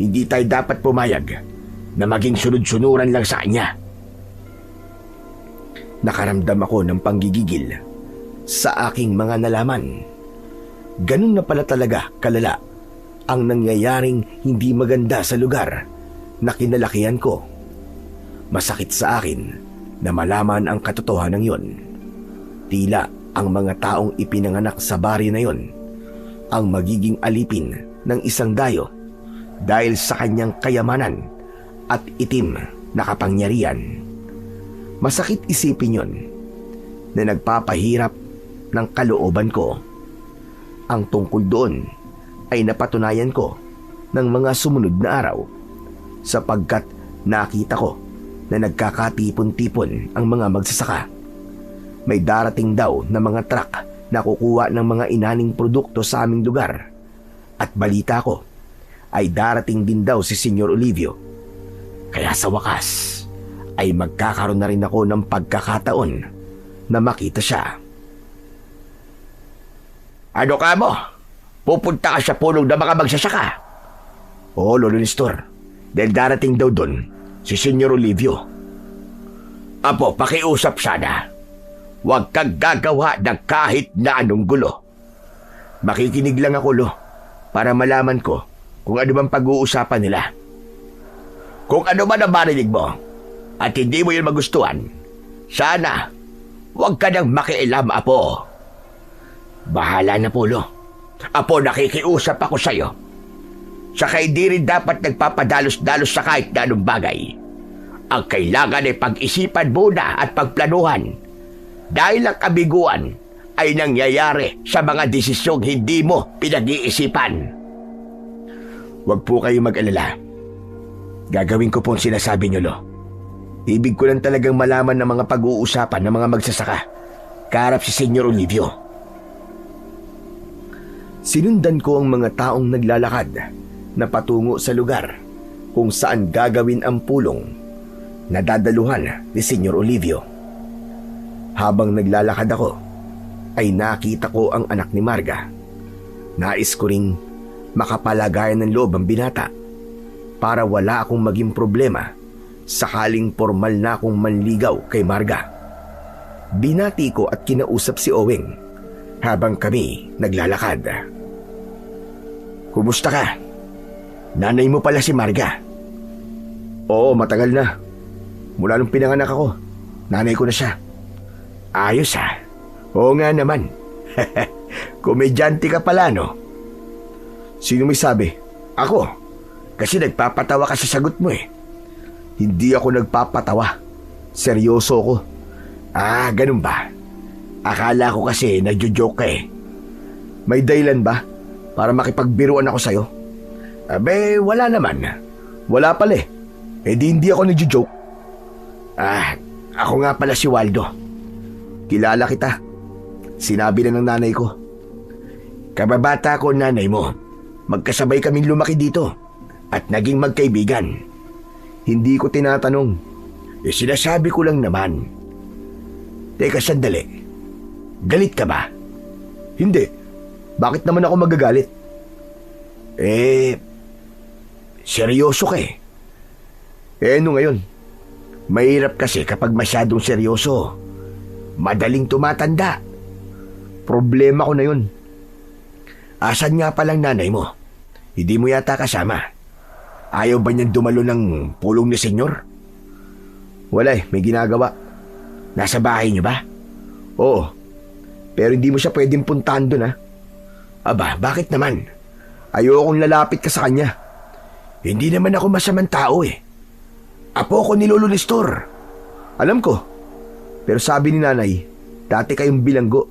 Hindi tayo dapat pumayag na maging sunod-sunuran lang sa kanya. Nakaramdam ako ng panggigigil sa aking mga nalaman. Ganun na pala talaga kalala ang nangyayaring hindi maganda sa lugar na kinalakihan ko. Masakit sa akin na malaman ang katotohanan yon. Tila ang mga taong ipinanganak sa baryo na yon ang magiging alipin ng isang dayo dahil sa kanyang kayamanan at itim na kapangyarihan. Masakit isipin yon na nagpapahirap ng kalooban ko. Ang tungkol doon ay napatunayan ko ng mga sumunod na araw sapagkat nakita ko na nagkakatipon-tipon ang mga magsasaka. May darating daw na mga truck na kukuha ng mga inaning produkto sa aming lugar at balita ko ay darating din daw si Senyor Olivio. Kaya sa wakas ay magkakaroon na rin ako ng pagkakataon na makita siya. Ano ka mo? Pupunta ka sa pulong ng mga magsasaka? Oo, Lolo Nestor. Dahil darating daw doon si Senyor Olivio. Apo, pakiusap sana. Huwag kang gagawa ng kahit na anong gulo. Makikinig lang ako, Lo, para malaman ko kung ano bang pag-uusapan nila. Kung ano man ang marinig mo at hindi mo yun magustuhan, sana huwag ka nang makialam, Apo. Bahala na po, Lo. Apo, nakikiusap ako sa'yo. Saka hindi rin dapat nagpapadalos-dalos sa kahit na anong bagay. Ang kailangan ay pag-isipan muna at pagplanuhan dahil ang kabiguan ay nangyayari sa mga desisyong hindi mo pinag-iisipan. Huwag po kayo mag-alala. Gagawin ko po ang sinasabi niyo, Lo. Ibig ko lang talagang malaman ng mga pag-uusapan ng mga magsasaka kaharap si Senyor Olivio. Sinundan ko ang mga taong naglalakad na patungo sa lugar kung saan gagawin ang pulong na dadaluhan ni Senyor Olivio. Habang naglalakad ako, ay nakita ko ang anak ni Marga. Nais ko ring makapalagayan ng loob ang binata para wala akong maging problema sakaling formal na akong manligaw kay Marga. Binati ko at kinausap si Owing habang kami naglalakad. Kumusta ka? Nanay mo pala si Marga. Oo, matagal na. Mula nung pinanganak ako, nanay ko na siya. Ayos ha. Oo nga naman. Komedyante ka pala, no? Sino may sabi? Ako. Kasi nagpapatawa ka sa sagot mo eh. Hindi ako nagpapatawa. Seryoso ko. Ah, ganun ba? Akala ko kasi nagjo-joke ka eh. May dahilan ba para makipagbiruan ako sa'yo? Abe, wala naman. Wala pala eh. Eh di hindi ako nagjo-joke. Ah, ako nga pala si Waldo. Kilala kita. Sinabi na ng nanay ko. Kababata ko nanay mo. Magkasabay kaming lumaki dito at naging magkaibigan. Hindi ko tinatanong. Eh sinasabi ko lang naman. Teka sandali. Galit ka ba? Hindi. Bakit naman ako magagalit? Seryoso ka eh. Ano ngayon? Mahirap kasi kapag masyadong seryoso. Madaling tumatanda. Problema ko na yun. Asan nga palang nanay mo? Hindi mo yata kasama. Ayaw ba niyang dumalo ng pulong ni senyor? Wala eh, may ginagawa. Nasa bahay niyo ba? Oo. Pero hindi mo siya pwedeng puntahan doon ha. Aba, bakit naman? Ayokong lalapit ka sa kanya. Hindi naman ako masamang tao eh. Apo ko ni Lolo Nestor. Alam ko. Pero sabi ni nanay, dati kayong bilanggo.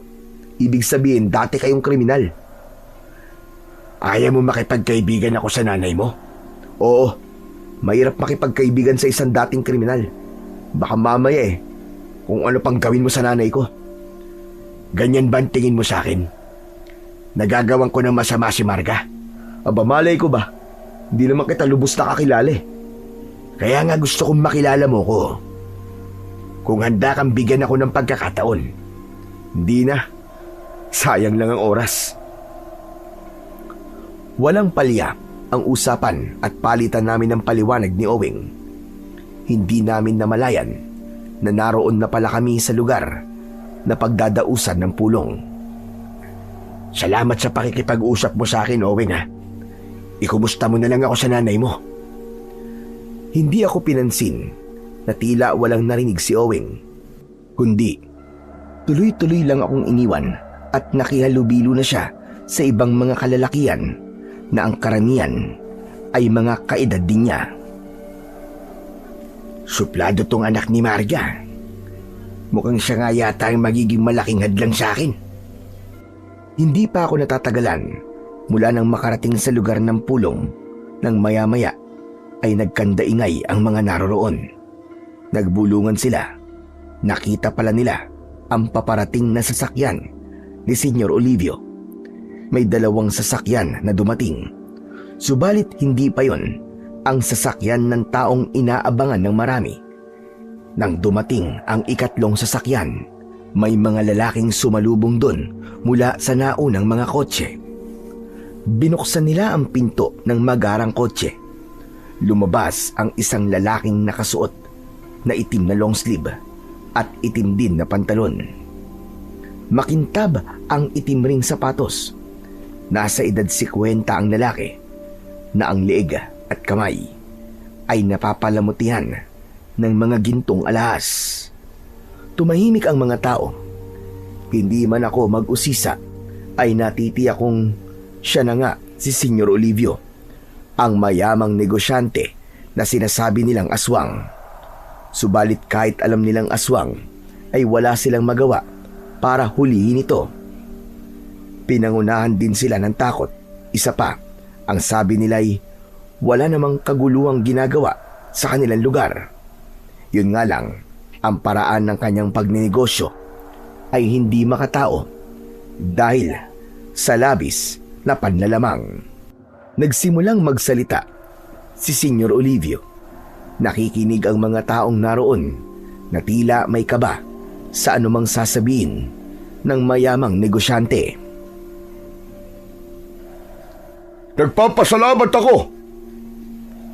Ibig sabihin, dati kayong kriminal. Ayaw mo makipagkaibigan ako sa nanay mo? Oo. Mahirap makipagkaibigan sa isang dating kriminal. Baka mamaya eh, kung ano pang gawin mo sa nanay ko. Ganyan ba ang tingin mo sa akin? Nagagawan ko ng masama si Marga? Aba, malay ko ba? Hindi naman kita lubos na kakilala eh. Kaya nga gusto kong makilala mo ko. Kung handa kang bigyan ako ng pagkakataon. Hindi na. Sayang lang ang oras. Walang palya ang usapan at palitan namin ng paliwanag ni Owing. Hindi namin namalayan na naroon na pala kami sa lugar na pagdadausan ng pulong. Salamat sa pakikipag-usap mo sa akin, Owing ha. Ikumusta mo na lang ako sa nanay mo. Hindi ako pinansin na tila walang narinig si Owing, kundi tuloy-tuloy lang akong iniwan at nakihalubilo na siya sa ibang mga kalalakian na ang karamihan ay mga kaedad din niya. Suplado tong anak ni Marga. Mukhang siya nga yata ang magiging malaking hadlang sa akin. Hindi pa ako natatagalan mula nang makarating sa lugar ng pulong nang maya-maya ay nagkandaingay ang mga naroroon. Nagbulungan sila. Nakita pala nila ang paparating na sasakyan ni Senyor Olivio. May 2 sasakyan na dumating. Subalit hindi pa yon ang sasakyan ng taong inaabangan ng marami. Nang dumating ang 3 sasakyan, may mga lalaking sumalubong doon mula sa naunang mga kotse. Binuksan nila ang pinto ng magarang kotse. Lumabas ang isang lalaking nakasuot na itim na long sleeve at itim din na pantalon. Makintab ang itim ring sapatos. Nasa edad 50 ang lalaki na ang leeg at kamay ay napapalamutihan ng mga gintong alahas. Tumahimik ang mga tao. Hindi man ako mag-usisa ay natitiyak kong siya na nga si Senyor Olivio, ang mayamang negosyante na sinasabi nilang aswang. Subalit kahit alam nilang aswang ay wala silang magawa para hulihin ito. Pinangunahan din sila ng takot. Isa pa, ang sabi nila'y wala namang kaguluhang ginagawa sa kanilang lugar. Yun nga lang, ang paraan ng kanyang pagninegosyo ay hindi makatao dahil sa labis na panlalamang. Nagsimulang magsalita si Senyor Olivio. Nakikinig ang mga taong naroon na tila may kaba sa anumang sasabihin ng mayamang negosyante. Nagpapasalamat ako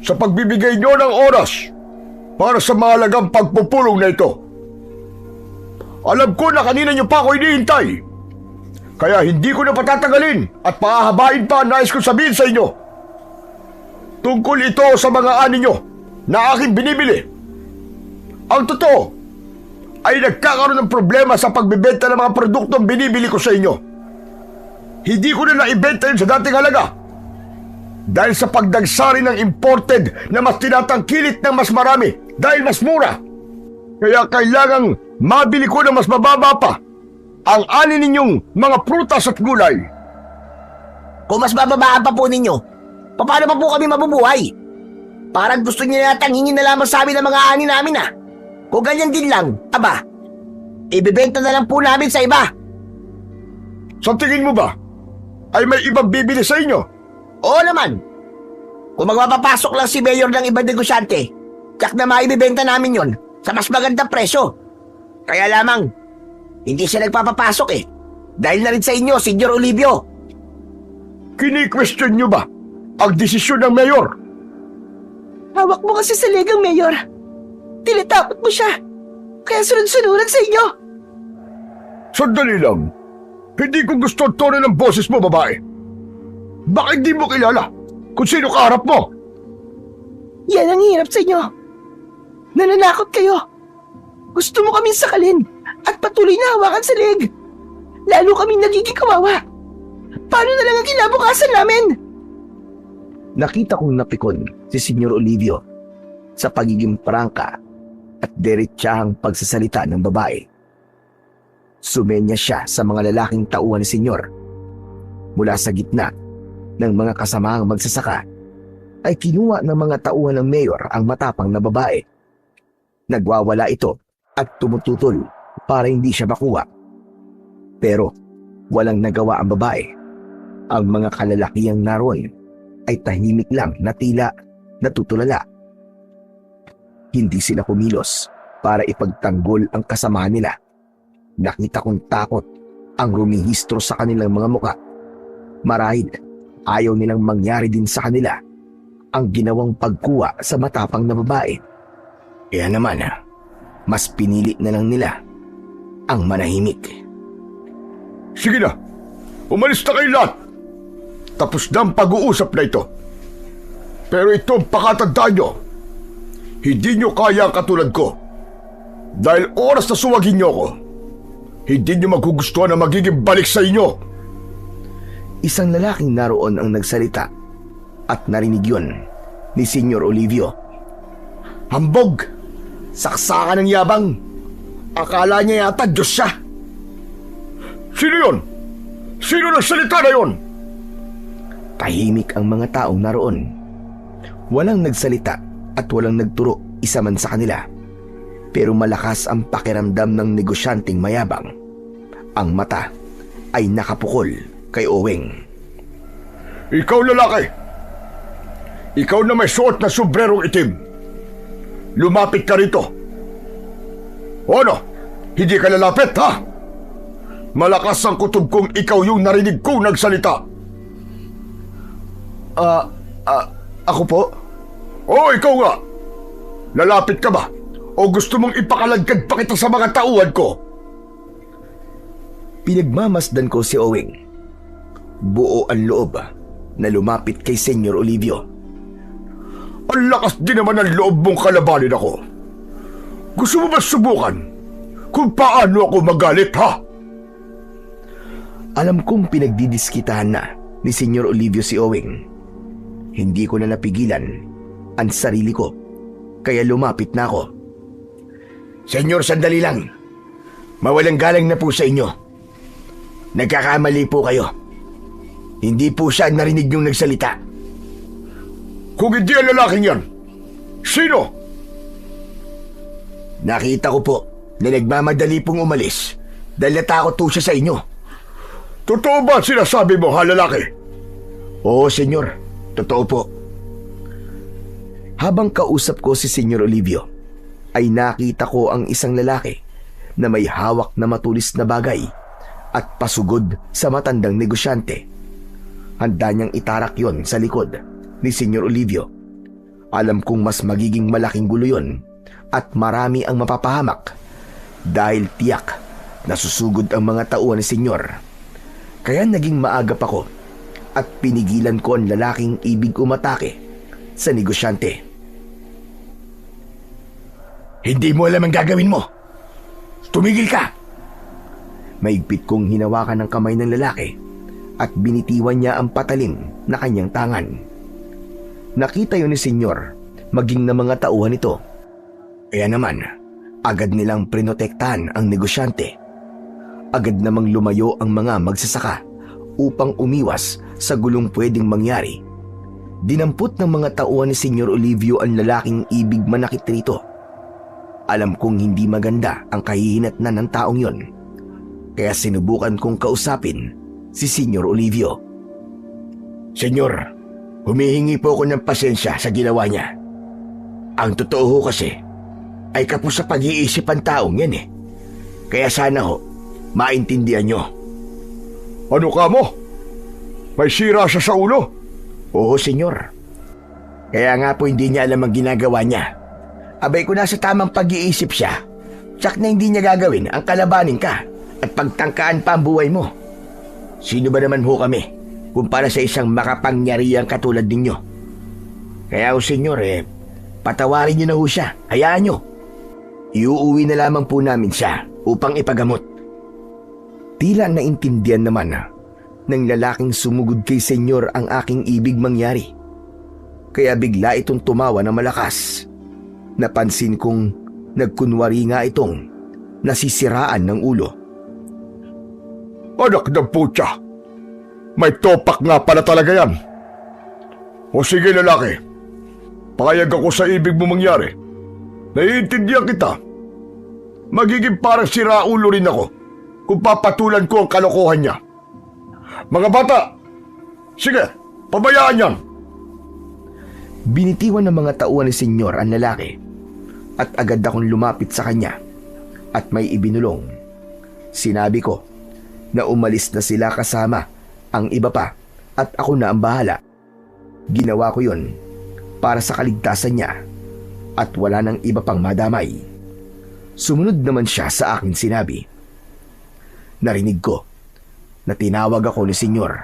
sa pagbibigay niyo ng oras para sa mahalagang pagpupulong na ito. Alam ko na kanina niyo pa ako hinihintay, kaya hindi ko na patatagalin at pahahabain pa ang nais ko sabihin sa inyo. Tungkol ito sa mga ani niyo na aking binibili. Ang totoo ay nagkakaroon ng problema sa pagbibenta ng mga produktong binibili ko sa inyo. Hindi ko na naibenta yun sa dating halaga dahil sa pagdagsari ng imported na mas tinatangkilit ng mas marami dahil mas mura. Kaya kailangang mabili ko ng mas mababa pa ang ani ninyong mga prutas at gulay. Kung mas bababaan pa po ninyo, paano pa po kami mabubuhay? Parang gusto niya yatang hingin na lamang sa amin ang mga ani namin ah. Kung ganyan din lang, aba, ibibenta na lang po namin sa iba. Sa tingin mo ba ay may ibang bibili sa inyo? Oo naman. Kung magpapapasok lang si Mayor ng ibang negosyante, tsak na maibibenta namin yon sa mas magandang presyo. Kaya lamang, hindi siya nagpapapasok eh. Dahil na rin sa inyo, Senyor Olivio. Kini-question nyo ba ang desisyon ng mayor? Hawak mo kasi sa legang, Mayor. Tinatapot mo siya. Kaya sunod-sunuran sa inyo. Sandali lang. Hindi ko gusto ang tono ng boses mo, babae. Bakit di mo kilala kung sino kaharap mo? Yan ang hirap sa inyo. Nananakot kayo. Gusto mo kaming sakalin at patuloy na hawakan sa leeg. Lalo kaming nagiging kawawa. Paano na lang ang kinabukasan namin? Nakita kong napikon si Senyor Olivio sa pagiging prangka at diretsahang pagsasalita ng babae. Sumenya siya sa mga lalaking tauhan ni Senyor. Mula sa gitna ng mga kasamahang magsasaka ay kinuha ng mga tauhan ng mayor ang matapang na babae. Nagwawala ito at tumututol para hindi siya makuha. Pero walang nagawa ang babae. Ang mga kalalakihang naroon ay tahimik lang na tila natutulala. Hindi sila kumilos para ipagtanggol ang kasamahan nila. Nakita kong takot ang rumihistro sa kanilang mga muka. Marahil ayaw nilang mangyari din sa kanila ang ginawang pagkuha sa matapang na babae. Kaya naman, mas pinili na lang nila ang manahimik. Sige na, umalis na kayo lahat. Tapos na ang pag-uusap na ito. Pero ito ang pakatandaan nyo. Hindi nyo kaya ang katulad ko. Dahil oras na suwagin nyo ako, hindi nyo magugustuhan na magiging balik sa inyo. Isang lalaking naroon ang nagsalita at narinig yun ni Senyor Olivio. Hambog! Saksakan ng yabang! Akala niya yata Diyos siya! Sino yun? Sino nagsalita na yun? Tahimik ang mga taong naroon. Walang nagsalita at walang nagturo isa man sa kanila. Pero malakas ang pakiramdam ng negosyanteng mayabang. Ang mata ay nakapukol kay Oweng. Ikaw lalaki! Ikaw na may suot na sombrerong itim. Lumapit ka rito. O ano? Hindi ka lalapit, ha? Malakas ang kutob kong ikaw yung narinig kong nagsalita. Ako po? O ikaw nga. Lalapit ka ba? O gusto mong ipakaladkad pa kita sa mga tauhan ko? Pinagmamasdan ko si Oweng. Buo ang loob na lumapit kay Senyor Olivio. Ang lakas din naman ng loob mong kalabanin ako. Gusto mo ba subukan kung paano ako magalit, ha? Alam kong pinagdidiskitahan na ni Senyor Olivio si Oweng. Hindi ko na napigilan ang sarili ko, kaya lumapit na ako. Senyor, sandali lang. Mawalang galang na po sa inyo. Nagkakamali po kayo. Hindi po siya narinig yung nagsalita. Kung hindi ang lalaking yan, sino? Nakita ko po na nagmamadali pong umalis dahil natakot po siya sa inyo. Totoo ba sinasabi mo, ha, lalaki? Oo, senyor. Totoo po. Habang kausap ko si Senyor Olivio, ay nakita ko ang isang lalaki na may hawak na matulis na bagay at pasugod sa matandang negosyante. Handa niyang itarak yon sa likod ni Senyor Olivio. Alam kong mas magiging malaking gulo yon at marami ang mapapahamak dahil tiyak na susugod ang mga tauhan ni Senyor. Kaya naging maagap ako at pinigilan ko ang lalaking ibig umatake sa negosyante. Hindi mo alam ang gagawin mo. Tumigil ka! Maigpit kong hinawakan ng kamay ng lalaki at binitiwan niya ang patalim na kanyang tangan. Nakita yun ni Senyor, maging na mga tauhan nito. Kaya naman, agad nilang prinotektahan ang negosyante. Agad namang lumayo ang mga magsasaka upang umiwas sa gulong pwedeng mangyari. Dinampot ng mga tauhan ni Senyor Olivio ang lalaking ibig manakit rito. Alam kong hindi maganda ang kahihinatnan ng taong yon, kaya sinubukan kong kausapin si Senyor Olivio. Senyor, humihingi po ako ng pasensya sa ginawa niya. Ang totoo ho kasi ay kapos sa pag-iisip ang taong yan eh. Kaya sana ho, maintindihan nyo. Ano ka mo? May sira siya sa ulo? Oo, senyor. Kaya nga po hindi niya alam ang ginagawa niya. Abay ko nasa tamang pag-iisip siya, tsak na hindi niya gagawin ang kalabanin ka at pagtangkaan pa ang buhay mo. Sino ba naman ho kami kumpara sa isang makapangyarihang katulad ninyo? Kaya ho, senyor, patawarin niyo na ho siya. Hayaan niyo. Iuuwi na lamang po namin siya upang ipagamot. Tila naintindihan naman ng lalaking sumugod kay senyor ang aking ibig mangyari. Kaya bigla itong tumawa na malakas. Napansin kong nagkunwari nga itong nasisiraan ng ulo. Anak ng putya! May topak nga pala talaga yan. O sige lalaki, payag ako sa ibig mo mangyari. Naiintindihan kita. Magiging parang siraulo rin ako kung papatulan ko ang kalokohan niya. Mga bata, sige, pabayaan yan. Binitiwan ng mga tauhan ni senyor ang lalaki at agad akong lumapit sa kanya at may ibinulong. Sinabi ko na umalis na sila kasama ang iba pa at ako na ang bahala. Ginawa ko yon para sa kaligtasan niya at wala nang iba pang madamay. Sumunod naman siya sa akin sinabi. Narinig ko na tinawag ako ni Senyor.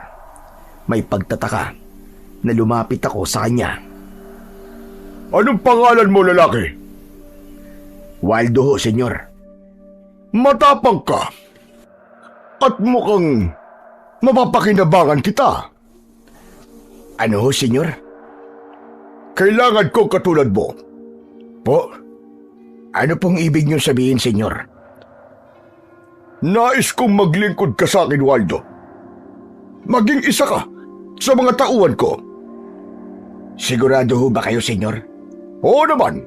May pagtataka na lumapit ako sa kanya. Anong pangalan mo, lalaki? Waldo ho, Senyor. Matapang ka. At mukhang mapapakinabangan kita. Ano ho, Senyor? Kailangan ko katulad mo. Po? Ano pong ibig niyong sabihin, Senyor? Nais kong maglingkod ka sa akin, Waldo. Maging isa ka sa mga tauhan ko. Sigurado ho ba kayo, Senyor? Oo naman.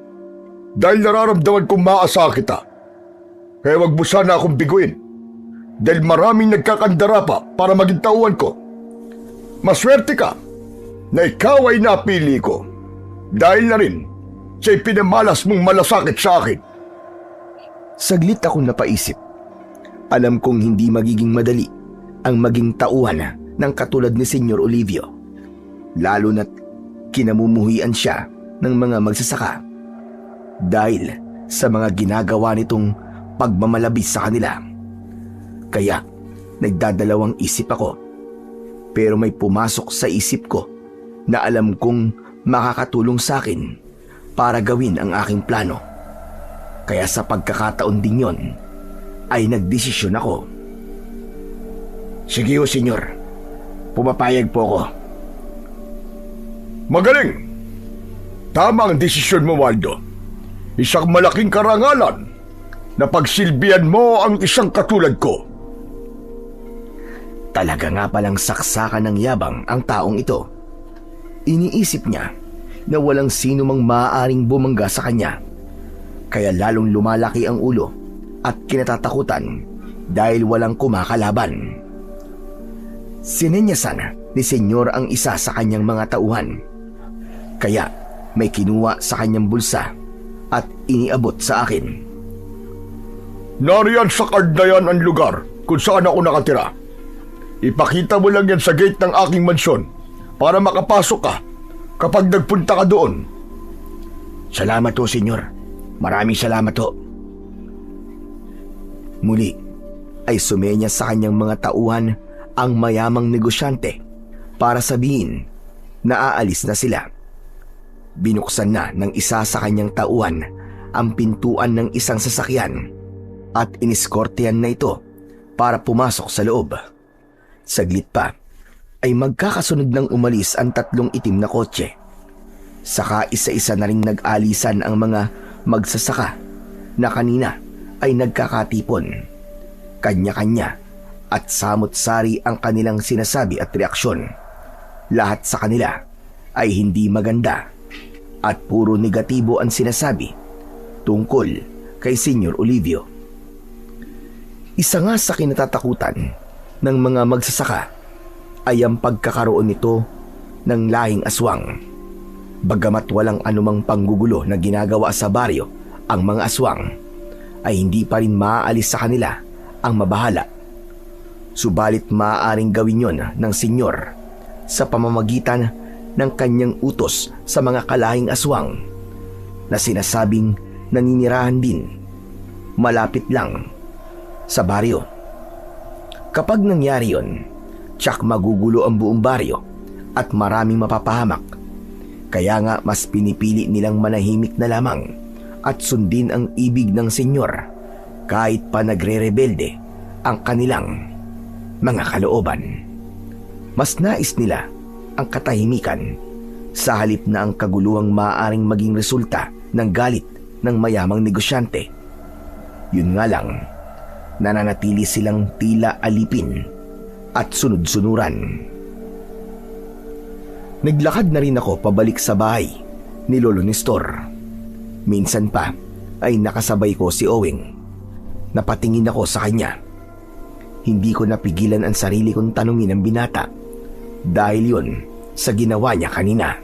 Dahil nararamdaman kong maasa kita. Kaya wag mo sana akong biguin. Dahil maraming nagkakandara pa para maging tauhan ko. Maswerte ka na ikaw ay napili ko. Dahil na rin sa ipinamalas mong malasakit sa akin. Saglit akong napaisip. Alam kong hindi magiging madali ang maging tauhan ng katulad ni Senyor Olivio. Lalo na't kinamumuhian siya ng mga magsasaka. Dahil sa mga ginagawa nitong pagmamalabis sa kanila. Kaya nagdadalawang isip ako. Pero may pumasok sa isip ko na alam kong makakatulong sa akin para gawin ang aking plano. Kaya sa pagkakataon din yon ay nagdesisyon ako. Sige ho, Senyor. Pumapayag po ako. Magaling! Tama ang desisyon mo, Waldo. Isang malaking karangalan na pagsilbihan mo ang isang katulad ko. Talaga nga palang saksakan ng yabang ang taong ito. Iniisip niya na walang sino mang maaaring bumangga sa kanya. Kaya lalong lumalaki ang ulo at kinatatakutan dahil walang kumakalaban. Sinenyasan ni Senyor ang isa sa kanyang mga tauhan. Kaya may kinuha sa kanyang bulsa at iniabot sa akin. Nariyan sa card na yan ang lugar kung saan ako nakatira. Ipakita mo lang yan sa gate ng aking mansyon para makapasok ka kapag nagpunta ka doon. Salamat ho, Senyor. Maraming salamat ho. Muli ay sumenya sa kanyang mga tauhan ang mayamang negosyante para sabihin na aalis na sila. Binuksan na ng isa sa kanyang tauhan ang pintuan ng isang sasakyan at iniskortehan na ito para pumasok sa loob. Saglit pa ay magkakasunod ng umalis ang tatlong itim na kotse. Saka isa-isa na ring nag-alisan ang mga magsasaka na kanina ay nagkakatipon. Kanya-kanya at samot-sari ang kanilang sinasabi at reaksyon. Lahat sa kanila ay hindi maganda at puro negatibo ang sinasabi tungkol kay Senyor Olivio. Isa nga sa kinatatakutan ng mga magsasaka ay ang pagkakaroon nito ng lahing aswang. Bagamat walang anumang panggugulo na ginagawa sa baryo ang mga aswang, ay hindi pa rin maaalis sa kanila ang mabahala. Subalit maaaring gawin yon ng senyor sa pamamagitan ng kanyang utos sa mga kalahing aswang na sinasabing naninirahan din malapit lang sa baryo. Kapag nangyari yon, tiyak magugulo ang buong baryo at maraming mapapahamak. Kaya nga mas pinipili nilang manahimik na lamang at sundin ang ibig ng senyor kahit pa nagre-rebelde ang kanilang mga kalooban. Mas nais nila ang katahimikan sa halip na ang kaguluhang maaaring maging resulta ng galit ng mayamang negosyante. Yun nga lang, nananatili silang tila alipin at sunod-sunuran. Naglakad na rin ako pabalik sa bahay ni Lolo Nestor. Minsan pa ay nakasabay ko si Owing. Napatingin ako sa kanya. Hindi ko napigilan ang sarili kong tanungin ang binata dahil yun sa ginawa niya kanina.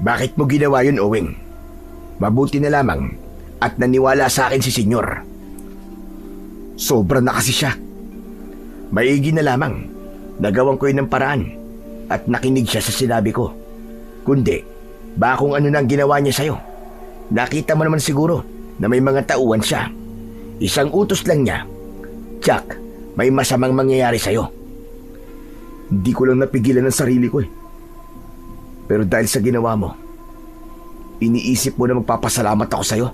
Bakit mo ginawa yun, Owing? Mabuti na lamang at naniwala sa akin si Senyor. Sobra na kasi siya. Maigi na lamang Nagawan ko yun ng paraan at nakinig siya sa sinabi ko. Kundi, baka kung ano na ang ginawa niya sa'yo. Nakita mo naman siguro na may mga tauhan siya. Isang utos lang niya, Jack, may masamang mangyayari sa'yo. Hindi ko lang napigilan ang sarili ko eh. Pero dahil sa ginawa mo, iniisip mo na magpapasalamat ako sa'yo.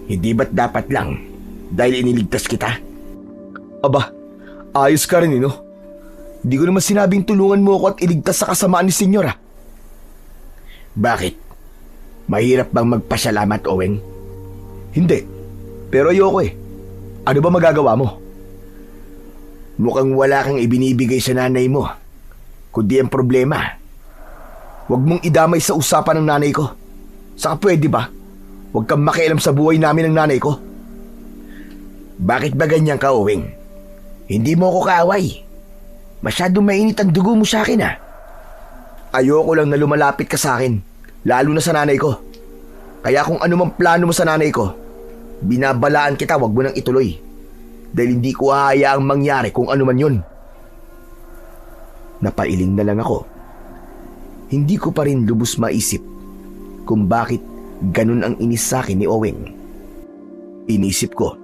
Hindi ba't dapat lang dahil iniligtas kita? Aba, ayos ka rin no? Hindi ko naman sinabing tulungan mo ako at iligtas sa kasamaan ni Senyora. Bakit? Mahirap bang magpasalamat, Oweng? Hindi, pero ayoko eh. Ano ba magagawa mo? Mukhang wala kang ibinibigay sa nanay mo, kundi ang problema. Huwag mong idamay sa usapan ng nanay ko. Saka pwede ba? Huwag kang makialam sa buhay namin ng nanay ko. Bakit ba ganyan ka, Oweng? Hindi mo ako kaaway. Masyadong mainit ang dugo mo sa akin, ah. Ayoko lang na lumalapit ka sa akin, lalo na sa nanay ko. Kaya kung ano mang plano mo sa nanay ko, binabalaan kita, wag mo nang ituloy. Dahil hindi ko hahayaang mangyari kung ano man yun. Napailing na lang ako. Hindi ko pa rin lubos maisip kung bakit ganun ang inis sa akin ni Oweng. Inisip ko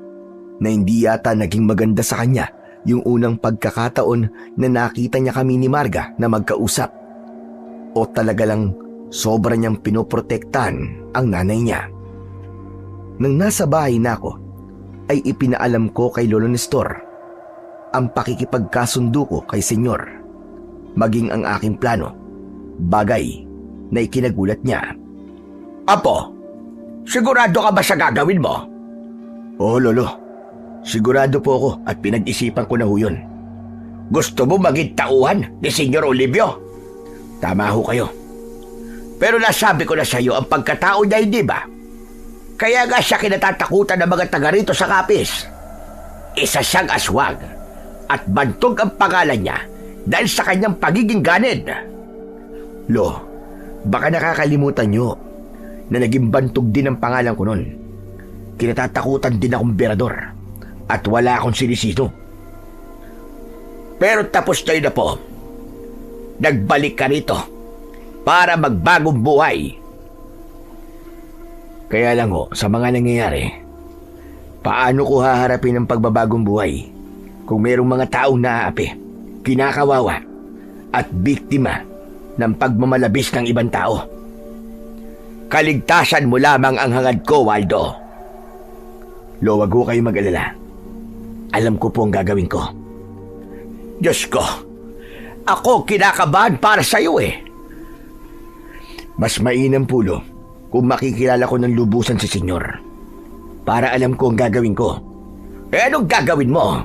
na hindi yata naging maganda sa kanya yung unang pagkakataon na nakita niya kami ni Marga na magkausap. O talaga lang sobra niyang pinoprotektahan ang nanay niya. Nang nasa bahay na ako, ay ipinaalam ko kay Lolo Nestor ang pakikipagkasundo ko kay Senyor, maging ang aking plano, bagay na ikinagulat niya. Apo, sigurado ka ba sa gagawin mo? Oo, Lolo. Sigurado po ako at pinag-isipan ko na ho yun. Gusto mo maging tauhan ni Senyor Olivio? Tama ho kayo. Pero nasabi ko na sa iyo ang pagkatao niya, hindi ba? Kaya nga siya kinatatakutan ng mga taga rito sa Kapis. Isa siyang aswang at bantog ang pangalan niya dahil sa kanyang pagiging ganid. Lo, baka nakakalimutan nyo na naging bantog din ang pangalan ko nun. Kinatatakutan din akong berador at wala akong sinisino. Pero tapos tayo na po. Nagbalik ka rito para magbagong buhay. Kaya lang ho, sa mga nangyayari, paano ko haharapin ang pagbabagong buhay kung mayroong mga taong naaapi, kinakawawa at biktima ng pagmamalabis ng ibang tao? Kaligtasan mo lamang ang hangad ko, Waldo. Lo, wag ho kayo mag-alala. Alam ko po ang gagawin ko. Diyos ko, ako kinakabahan para sa iyo eh. Mas mainam po, Lo, kung makikilala ko ng lubusan si Senyor, para alam ko ang gagawin ko. Eh, anong gagawin mo?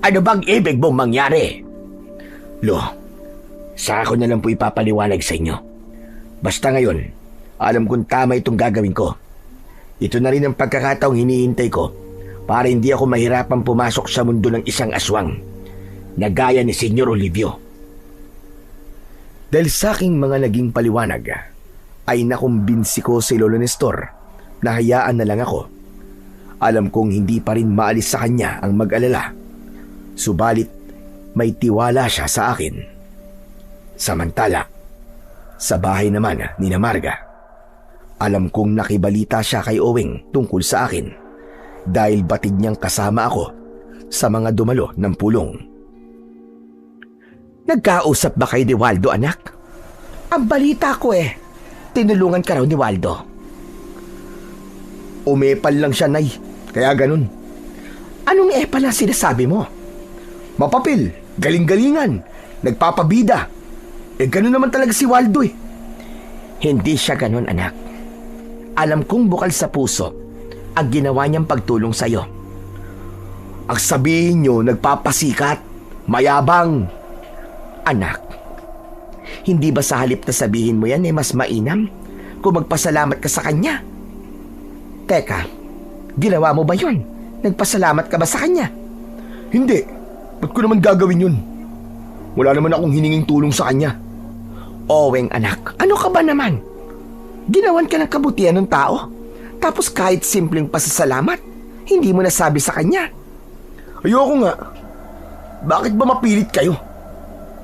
Ano bang ibig mong mangyari? Lo, saka ko na lang po ipapaliwanag sa inyo. Basta ngayon, alam kong tama itong gagawin ko. Ito na rin ang pagkakataong hinihintay ko para hindi ako mahirapang pumasok sa mundo ng isang aswang na gaya ni Senyor Olivio. Dahil sa aking mga naging paliwanag, ay nakumbinsi ko si Lolo Nestor na hayaan na lang ako. Alam kong hindi pa rin maalis sa kanya ang mag-alala. Subalit may tiwala siya sa akin. Samantala, sa bahay naman ni Marga, alam kong nakibalita siya kay Oweng tungkol sa akin dahil batid niyang kasama ako sa mga dumalo ng pulong. Nagkausap ba kayo ni Waldo, anak? Ang balita ko tinulungan ka raw ni Waldo. Umepal lang siya, Nay. Kaya ganun. Anong epal ang sinasabi mo? Mapapil, galing-galingan, nagpapabida. Ganun naman talaga si Waldo eh. Hindi siya ganun, anak. Alam kong bukal sa puso ang ginawa niyang pagtulong sa'yo. Ang sabihin niyo, nagpapasikat, mayabang. Anak, hindi ba sa halip na sabihin mo yan mas mainam kung magpasalamat ka sa kanya? Teka, ginawa mo ba yun? Nagpasalamat ka ba sa kanya? Hindi. Ba't ko naman gagawin yun? Wala naman akong hininging tulong sa kanya. Oweng, anak, ano ka ba naman? Ginawan ka ng kabutihan ng tao, tapos kahit simpleng pasasalamat, hindi mo nasabi sa kanya. Ayoko nga. Bakit ba mapilit kayo?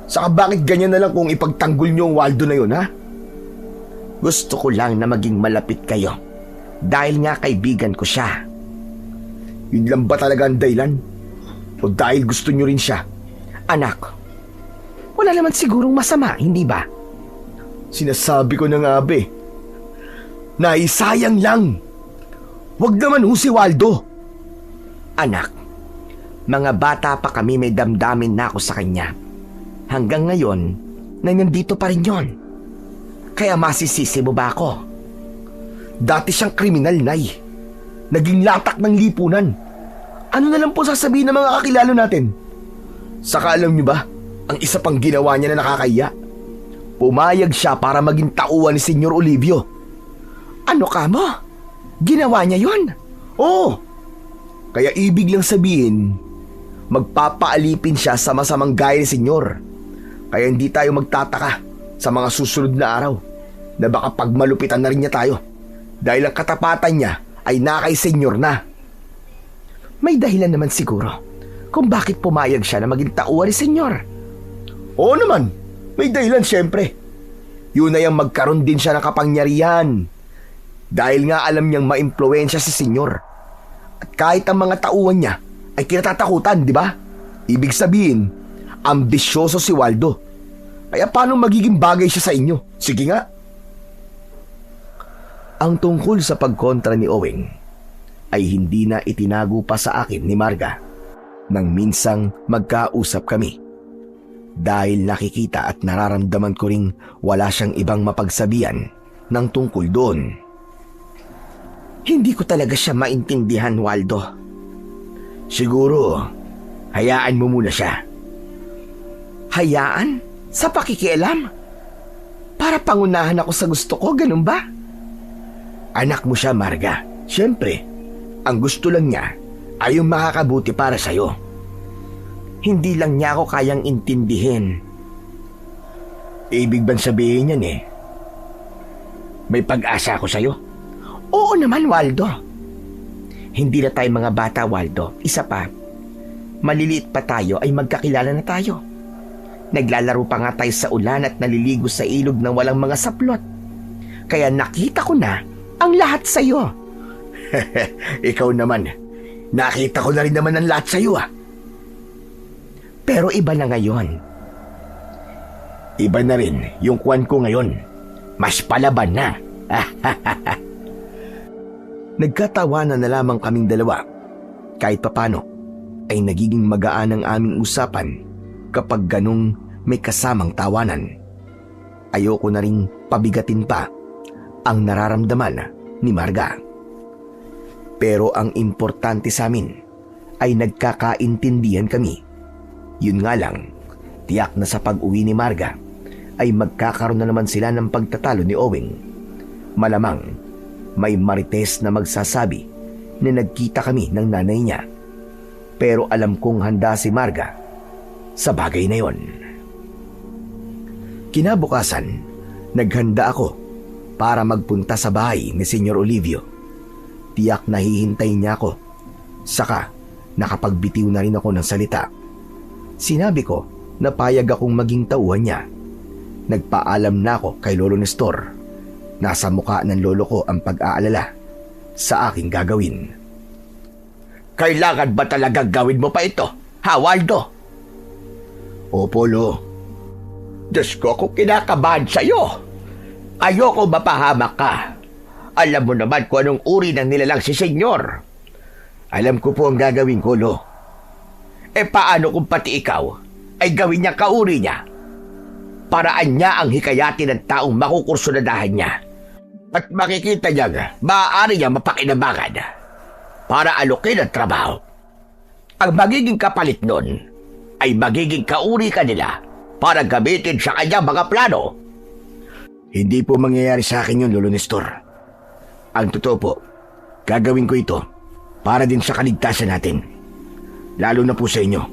Saka bakit ganyan na lang kung ipagtanggol niyo ang Waldo na yun, ha? Gusto ko lang na maging malapit kayo. Dahil nga kaibigan ko siya. Yun lang ba talaga ang dahilan? O dahil gusto niyo rin siya? Anak, wala naman sigurong masama, hindi ba? Sinasabi ko na nga, be. Naisayang lang. Wag naman ho si Waldo. Anak, mga bata pa kami, may damdamin na ako sa kanya. Hanggang ngayon, na nandito pa rin yon. Kaya masisisi mo ba ako? Dati siyang kriminal, Nay. Naging latak ng lipunan. Ano na lang po sasabihin ng mga kakilala natin? Saka alam niyo ba, ang isa pang ginawa niya na nakakahiya? Pumayag siya para maging tauhan ni Senyor Olivio. Ano ka mo? Ginawa niya yon? Oo. Kaya ibig lang sabihin, magpapaalipin siya sa masamang gaya ni Senyor. Kaya hindi tayo magtataka sa mga susunod na araw na baka pagmalupitan na rin niya tayo dahil ang katapatan niya ay nakay Senyor na. May dahilan naman siguro kung bakit pumayag siya na maging tauhan ni Senyor. Oo naman, may dahilan siyempre. Yun ay ang magkaroon din siya ng kapangyarihan. Dahil nga alam niyang maimpluwensya si Senyor. At kahit ang mga tauhan niya ay kinatatakutan, di ba? Ibig sabihin, ambisyoso si Waldo. Kaya paano magiging bagay siya sa inyo? Sige nga. Ang tungkol sa pagkontra ni Owing ay hindi na itinago pa sa akin ni Marga nang minsang magkausap kami. Dahil nakikita at nararamdaman ko ring wala siyang ibang mapagsabihan ng tungkol doon. Hindi ko talaga siya maintindihan, Waldo. Siguro, hayaan mo muna siya. Hayaan? Sa pakikialam? Para pangunahan ako sa gusto ko, ganun ba? Anak mo siya, Marga. Siyempre, ang gusto lang niya ay yung makakabuti para sa'yo. Hindi lang niya ako kayang intindihin. Ibig bang sabihin yan eh? May pag-asa ako sa'yo? Oo naman, Waldo. Hindi na tayo mga bata, Waldo. Isa pa, maliliit pa tayo ay magkakilala na tayo. Naglalaro pa nga tayo sa ulan at naliligo sa ilog ng walang mga saplot. Kaya nakita ko na ang lahat sa'yo. Ikaw naman, nakita ko na rin naman ang lahat sa'yo ah. Pero iba na ngayon. Iba na rin yung kwan ko ngayon. Mas palaban na. Nagkatawanan na lamang kaming dalawa. Kahit papano ay nagiging magaan ang aming usapan kapag ganong may kasamang tawanan. Ayoko na ring pabigatin pa ang nararamdaman ni Marga. Pero ang importante sa amin ay nagkakaintindihan kami. Yun nga lang, tiyak na sa pag-uwi ni Marga ay magkakaroon na naman sila ng pagtatalo ni Owing. Malamang may marites na magsasabi na nagkita kami ng nanay niya. Pero alam kong handa si Marga sa bagay na yon. Kinabukasan, naghanda ako para magpunta sa bahay ni Senyor Olivio. Tiyak na hihintay niya ako. Saka, nakapagbitiw na rin ako ng salita. Sinabi ko na payag akong maging tauhan niya. Nagpaalam na ako kay Lolo Nestor. Nasa mukha ng lolo ko ang pag-aalala sa aking gagawin. Kailangan ba talaga gawin mo pa ito, ha, Waldo? Opo, Lo. Diyos ko, kung kinakabahan sa'yo. Ayoko mapahamak ka. Alam mo naman kung anong uri ng nilalang si Senyor. Alam ko po ang gagawin ko, Lo. Paano kung pati ikaw ay gawin niya kauri niya? Paraan niya ang hikayatin ng taong makukursunadahan niya. At makikita niya, maaari niya mapakinabangan para alukin ang trabaho. Ang magiging kapalit nun ay magiging kauri ka nila para gamitin sa kanyang mga plano. Hindi po mangyayari sa akin yun, Lolo Nestor. Ang totoo po, gagawin ko ito para din sa kaligtasan natin. Lalo na po sa inyo.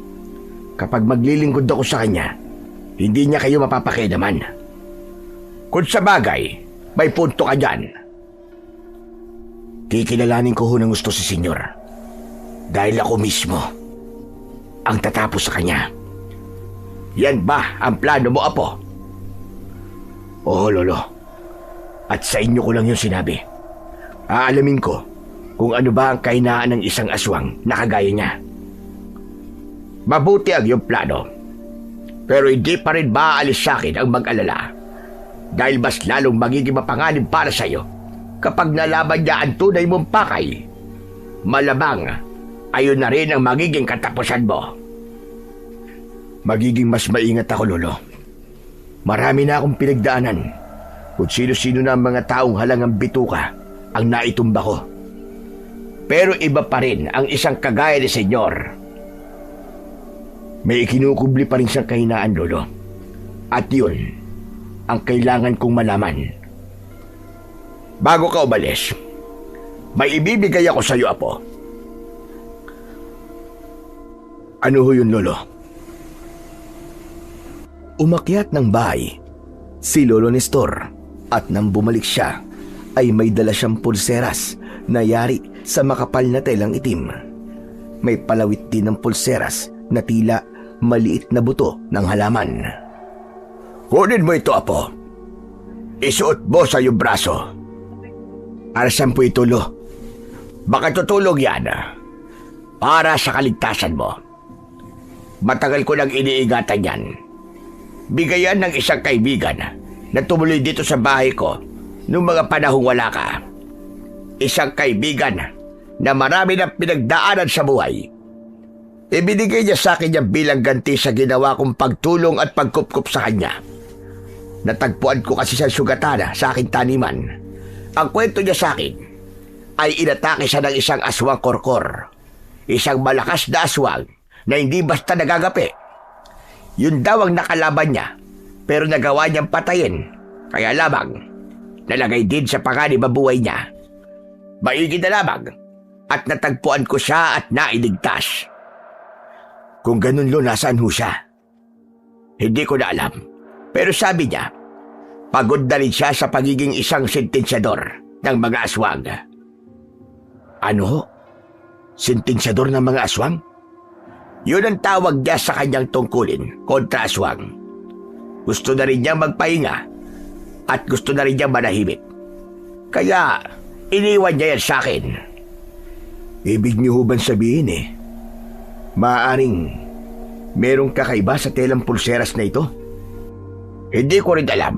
Kapag maglilingkod ako sa kanya, hindi niya kayo mapapakialaman. Kung sa bagay, may punto ka dyan. Kikilalanin ko ho ng gusto si Senyor. Dahil ako mismo ang tatapos sa kanya. Yan ba ang plano mo, Apo? Oo, Lolo. At sa inyo ko lang yung sinabi. Aalamin ko kung ano ba ang kahinaan ng isang aswang na kagaya niya. Mabuti ang iyong plano. Pero hindi pa rin maaalis sa akin ang mag-alala. Dahil mas lalong magiging mapanganib para sa iyo kapag nalaman niya ang tunay mong pakay. Malamang, ayun na rin ang magiging katapusan mo. Magiging mas maingat ako, Lolo. Marami na akong pinagdaanan kung sino-sino na ang mga taong halangang bituka ang naitumba ko. Pero iba pa rin ang isang kagaya ni Senyor. May ikinukubli pa rin siyang kahinaan, Lolo. At yun ang kailangan kong malaman. Bago ka umalis, may ibibigay ako sa iyo, Apo. Ano ho yun, Lolo? Umakyat ng bahay si Lolo Nestor at nang bumalik siya ay may dala siyang pulseras na yari sa makapal na telang itim. May palawit din ng pulseras na tila maliit na buto ng halaman. Kunin mo ito, Apo. Isuot mo sa iyong braso. Arasan po ito, Lo. Baka tutulog yan para sa kaligtasan mo. Matagal ko nang iniingatan yan. Bigayan ng isang kaibigan na tumuloy dito sa bahay ko noong mga panahong wala ka. Isang kaibigan na marami ng pinagdaanan sa buhay. Ibinigay niya sa akin yan bilang ganti sa ginawa kong pagtulong at pagkupkup sa kanya. Natagpuan ko kasi sa sugatan sa aking taniman. Ang kwento niya sa akin ay inatake siya ng isang aswang korkor. Isang malakas na aswang na hindi basta nagagapi. Yun daw ang nakalaban niya, pero nagawa niyang patayin. Kaya lamang, nalagay din sa panganib ang buhay niya. Maigi na lamang, at natagpuan ko siya at nailigtas. Kung ganun, Lo, nasaan ho siya? Hindi ko na alam, pero sabi niya, pagod na rin siya sa pagiging isang sentensyador ng mga aswang. Ano ho? Sentensyador ng mga aswang? Yun ang tawag niya sa kanyang tungkulin kontra aswang. Gusto na rin niya magpahinga at gusto na rin niya manahimik. Kaya iniwan niya yan sa akin. Ibig niyo ho bang sabihin maaaring merong kakaiba sa telang pulseras na ito? Hindi ko rin alam.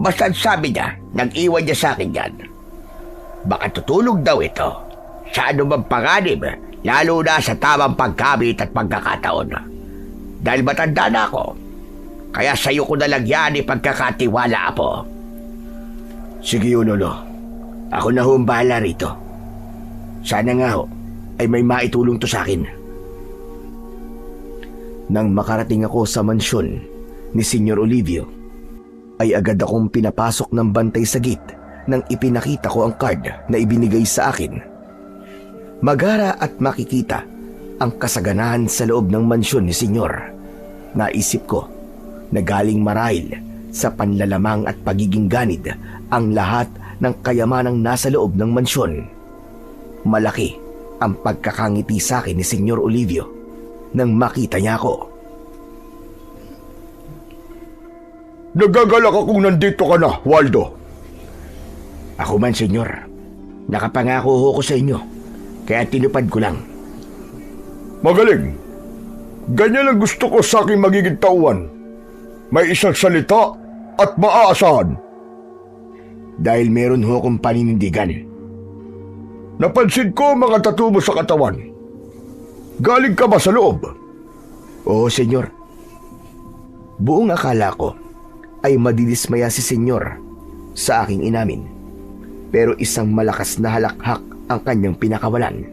Basta sabi niya, nag-iwan niya sa akin yan. Baka tutulog daw ito sa anumang panganib, lalo na sa tamang pagkabit at pagkakataon. Dahil matanda na ako, kaya sa'yo ko na lang yan ipagkakatiwala, Apo. Sige, Lolo. Ako na ho ang bahala rito. Sana nga ho ay may maitulong to sa akin. Nang makarating ako sa mansyon ni Senyor Olivio, ay agad akong pinapasok ng bantay sa gate nang ipinakita ko ang card na ibinigay sa akin. Magara at makikita ang kasaganahan sa loob ng mansyon ni Senyor. Naisip ko na galing marahil sa panlalamang at pagiging ganid ang lahat ng kayamanang nasa loob ng mansyon. Malaki ang pagkakangiti sa akin ni Senyor Olivio nang makita niya ako. Nagagalak akong nandito ka na, Waldo. Ako man, Senyor. Nakapangako ho ko sa inyo, kaya tinupad ko lang. Magaling. Ganyan ang gusto ko sa aking magiging tauhan. May isang salita at maaasahan. Dahil meron ho akong paninindigan. Napansin ko mga tattoo mo sa katawan. Galing ka ba sa loob? Oo, Senyor. Buong akala ko ay madidismaya si Senyor sa aking inamin. Pero isang malakas na halakhak ang kanyang pinakawalan.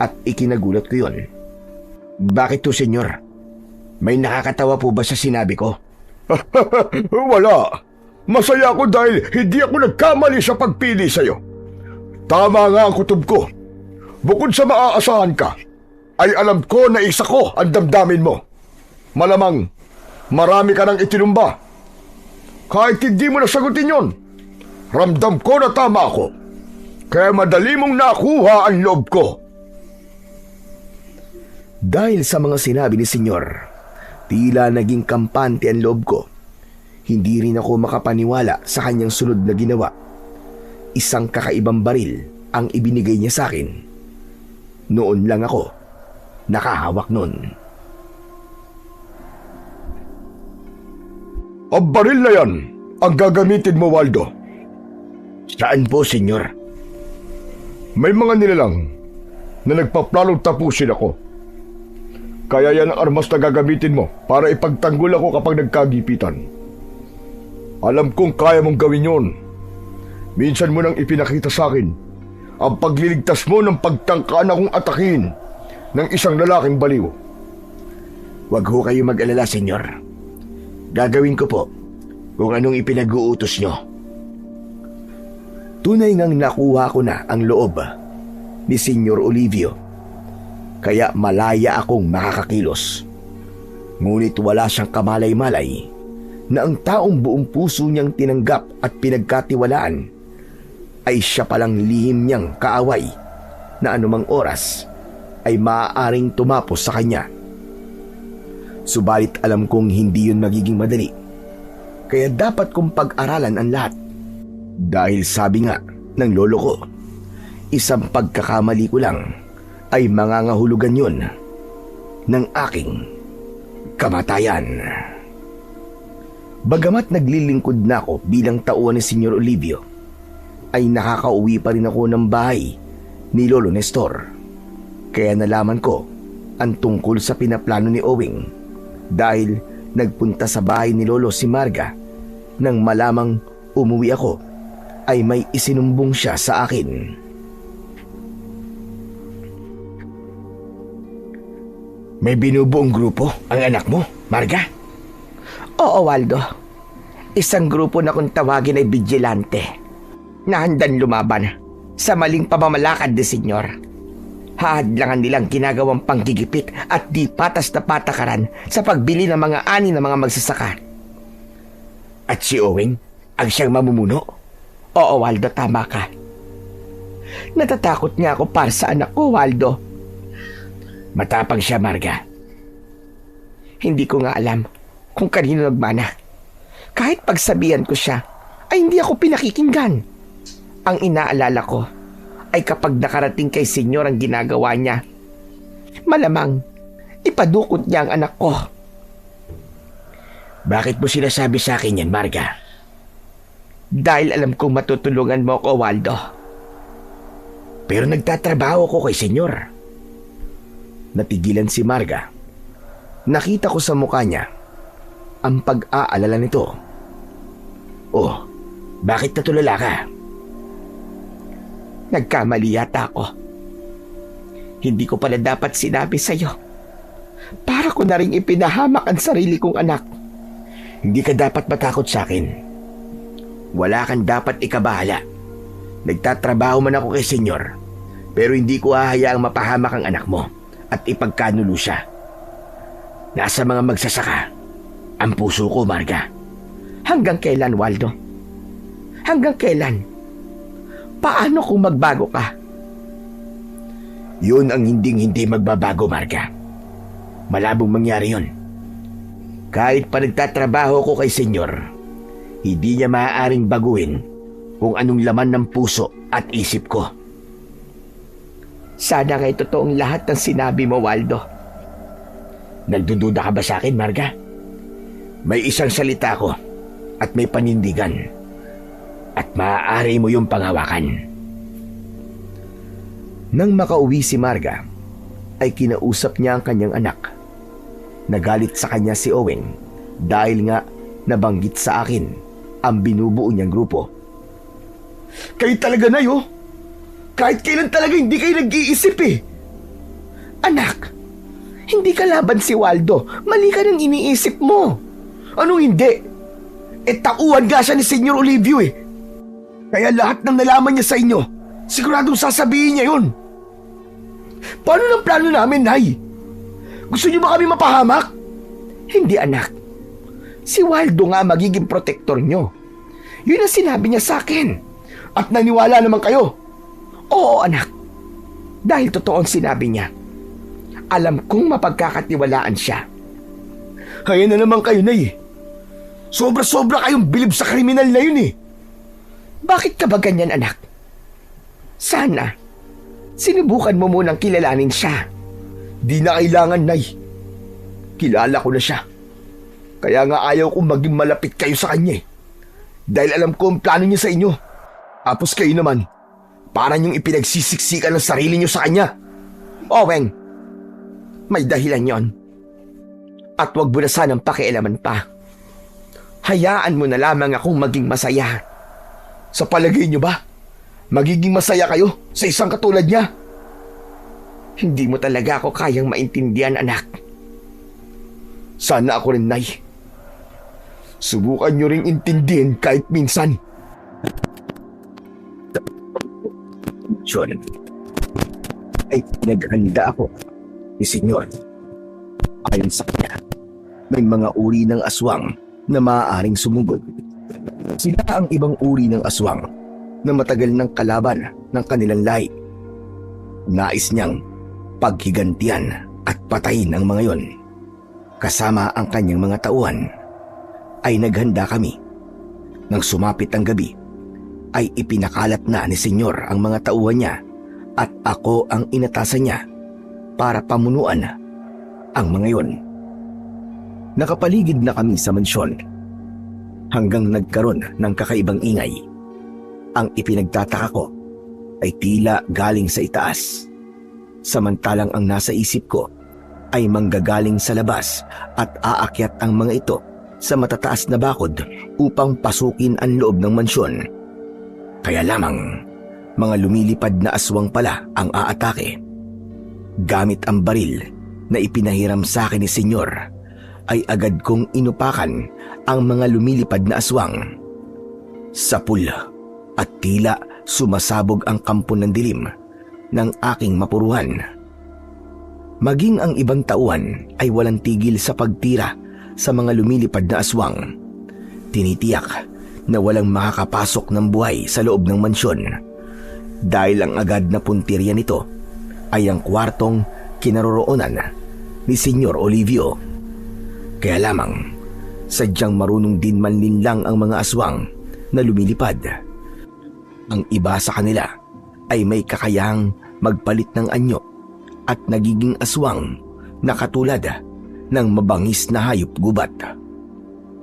At ikinagulat ko yon. Bakit to, Senyor? May nakakatawa po ba sa sinabi ko? Wala. Masaya ako dahil hindi ako nagkamali sa pagpili sa'yo. Tama nga ang kutob ko. Bukod sa maaasahan ka, ay alam ko na isa ko ang damdamin mo. Malamang, marami ka nang itinumba. Kahit hindi mo nasagutin yon, ramdam ko na tama ako. Kaya madali mong nakuha ang loob ko. Dahil sa mga sinabi ni Senyor, Tila naging kampante ang loob ko. Hindi rin ako makapaniwala sa kanyang sunod na ginawa. Isang kakaibang baril ang ibinigay niya sa akin. Noon lang ako nakahawak nun. Ang baril na yan ang gagamitin mo, Waldo. Saan po, senyor? May mga nilalang na nagpaplanong tapusin ako. Kaya yan ang armas na gagamitin mo para ipagtanggol ako kapag nagkagipitan. Alam kong kaya mong gawin yon. Minsan mo nang ipinakita sa akin ang pagliligtas mo ng pagtangkaan akong atakin ng isang lalaking baliw. Huwag ho kayo mag-alala, senyor. Gagawin ko po kung anong ipinag-uutos nyo. Tunay ngang nakuha ko na ang loob ni Senyor Olivio. Kaya malaya akong makakakilos. Ngunit wala siyang kamalay-malay na ang taong buong puso niyang tinanggap at pinagkatiwalaan ay siya palang lihim niyang kaaway na anumang oras ay maaaring tumapos sa kanya. Subalit alam kong hindi yun magiging madali. Kaya dapat kong pag-aralan ang lahat. Dahil sabi nga ng lolo ko, isang pagkakamali ko lang ay mangangahulugan yun ng aking kamatayan. Bagamat naglilingkod na ako bilang tauhan ni Senyor Olivio, ay nakakauwi pa rin ako ng bahay ni Lolo Nestor. Kaya nalaman ko ang tungkol sa pinaplano ni Owing dahil nagpunta sa bahay ni Lolo si Marga nang malamang umuwi ako ay may isinumbong siya sa akin. May binubuong grupo ang anak mo, Marga? Oo, Waldo. Isang grupo na kung tawagin ay vigilante na handang lumaban sa maling pamamalakad ni senyor. Hahadlangan nilang ginagawang panggigipit at di patas na patakaran sa pagbili ng mga ani ng mga magsasaka. At si Owing ang siyang mamumuno? Oo, Waldo, tama ka. Natatakot nga ako para sa anak ko, Waldo. Matapang siya, Marga. Hindi ko nga alam kung kanino nagmana. Kahit pagsabihan ko siya, ay hindi ako pinakikinggan. Ang inaalala ko ay kapag nakarating kay senyor ang ginagawa niya, malamang ipadukot niya ang anak ko. Bakit mo sinasabi sa akin yan, Marga? Dahil alam kong matutulungan mo ako, Waldo. Pero nagtatrabaho ko kay senyor. Natigilan si Marga. Nakita ko sa mukha niya ang pag-aalala nito. Oh, bakit natulala ka? Nagkamali yata ako. Hindi ko pala dapat sinabi sa'yo. Para ko na rin ipinahamak ang sarili kong anak. Hindi ka dapat matakot sa akin. Wala kang dapat ikabahala. Nagtatrabaho man ako kay senyor, pero hindi ko hahayaang mapahamak ang anak mo at ipagkanulo siya. Nasa mga magsasaka ang puso ko, Marga. Hanggang kailan, Waldo? Hanggang kailan? Paano kung magbago ka? Yun ang hindi magbabago, Marga. Malabong mangyari yun. Kahit pa nagtatrabaho ko kay senyor, hindi niya maaaring baguhin kung anong laman ng puso at isip ko. Sana nga'y totoong lahat ng sinabi mo, Waldo. Nagdududa ka ba sa akin, Marga? May isang salita ko at may panindigan. At maaari mo yung panghawakan. Nang makauwi si Marga, ay kinausap niya ang kanyang anak. Nagalit sa kanya si Owen dahil nga nabanggit sa akin ang binubuo niyang grupo. Kayo talaga na yo. Kahit kailan talaga hindi kayo nag-iisip eh. Anak, hindi ka laban si Waldo. Mali ka nang iniisip mo. Anong hindi? Tauhan nga siya ni Senyor Olivio eh. Kaya lahat ng nalaman niya sa inyo, siguradong sasabihin niya yun. Paano ng plano namin, Nay? Gusto niyo ba kami mapahamak? Hindi, anak. Si Waldo nga magiging protektor niyo. Yun ang sinabi niya sa akin. At naniwala naman kayo? Oo, anak. Dahil totoo ang sinabi niya. Alam kong mapagkakatiwalaan siya. Ayan na naman kayo, Nay. Sobra-sobra kayong bilib sa kriminal na yun eh. Bakit ka ba ganyan, anak? Sana, sinubukan mo munang kilalanin siya. Di na kailangan, Nay. Kilala ko na siya. Kaya nga ayaw kong maging malapit kayo sa kanya eh. Dahil alam ko ang plano niya sa inyo. Tapos kayo naman, para niyong ipinagsisiksikan ng sarili niyo sa kanya. Oweng, may dahilan yon. At wag mo na sanang pakialaman pa. Hayaan mo na lamang akong maging masaya. Sa palagay niyo ba, magiging masaya kayo sa isang katulad niya? Hindi mo talaga ako kayang maintindihan, anak. Sana ako rin, Nay. Subukan niyo ring intindihin kahit minsan. John, ay naghanda ako ni Senyor. Ayon sa kanya, may mga uri ng aswang na maaaring sumugod. Sila ang ibang uri ng aswang na matagal ng kalaban ng kanilang lahi. Nais niyang paghigantian at patayin ang mga yon. Kasama ang kanyang mga tauhan, ay naghanda kami. Nang sumapit ang gabi, ay ipinakalat na ni Senyor ang mga tauhan niya at ako ang inatasan niya para pamunuan ang mga yon. Nakapaligid na kami sa mansyon hanggang nagkaroon ng kakaibang ingay. Ang ipinagtataka ko ay tila galing sa itaas, samantalang ang nasa isip ko ay manggagaling sa labas at aakyat ang mga ito sa matataas na bakod upang pasukin ang loob ng mansyon. Kaya lamang, mga lumilipad na aswang pala ang aatake. Gamit ang baril na ipinahiram sa akin ni Senyor, ay agad kong inupakan ang mga lumilipad na aswang. Sapul at tila sumasabog ang kampo ng dilim ng aking mapuruhan. Maging ang ibang tauhan ay walang tigil sa pagtira sa mga lumilipad na aswang. Tinitiyak na walang makakapasok ng buhay sa loob ng mansyon dahil ang agad na puntirya nito ay ang kwartong kinaroroonan ni Senyor Olivio. Kaya lamang, sadyang marunong din manlinlang ang mga aswang na lumilipad. Ang iba sa kanila ay may kakayahang magpalit ng anyo at nagiging aswang na katulad ng mabangis na hayop gubat.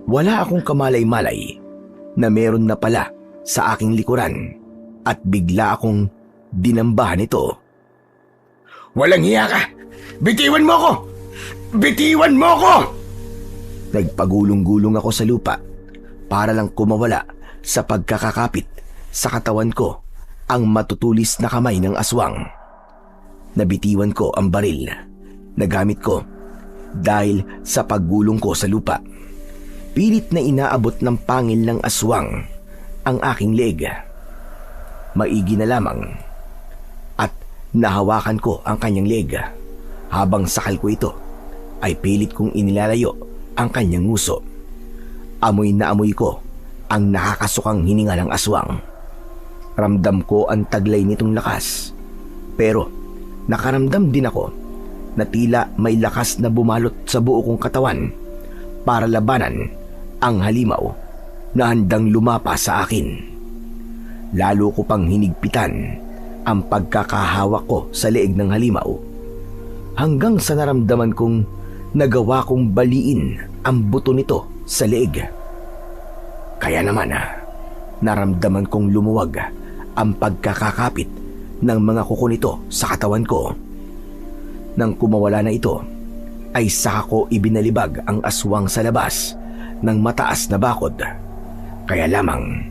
Wala akong kamalay-malay na meron na pala sa aking likuran at bigla akong dinambahan ito. Walang hiya ka! Bitiwan mo ko! Bitiwan mo ko! Nagpagulong-gulong ako sa lupa para lang kumawala sa pagkakakapit sa katawan ko ang matutulis na kamay ng aswang. Nabitiwan ko ang baril na gamit ko dahil sa paggulong ko sa lupa. Pilit na inaabot ng pangil ng aswang ang aking leeg. Maigi na lamang at nahawakan ko ang kanyang leeg. Habang sakal ko ito ay pilit kong inilalayo ang kanyang nguso. Amoy na amoy ko ang nakakasukang hininga ng aswang. Ramdam ko ang taglay nitong lakas, pero nakaramdam din ako na tila may lakas na bumalot sa buo kong katawan para labanan ang halimaw na handang lumapa sa akin. Lalo ko pang hinigpitan ang pagkakahawak ko sa leeg ng halimaw hanggang sa naramdaman kong nagawa kong baliin ang buto nito sa leeg. Kaya naman, naramdaman kong lumuwag ang pagkakakapit ng mga kuko nito sa katawan ko. Nang kumawala na ito, ay saka ko ibinalibag ang aswang sa labas ng mataas na bakod. Kaya lamang,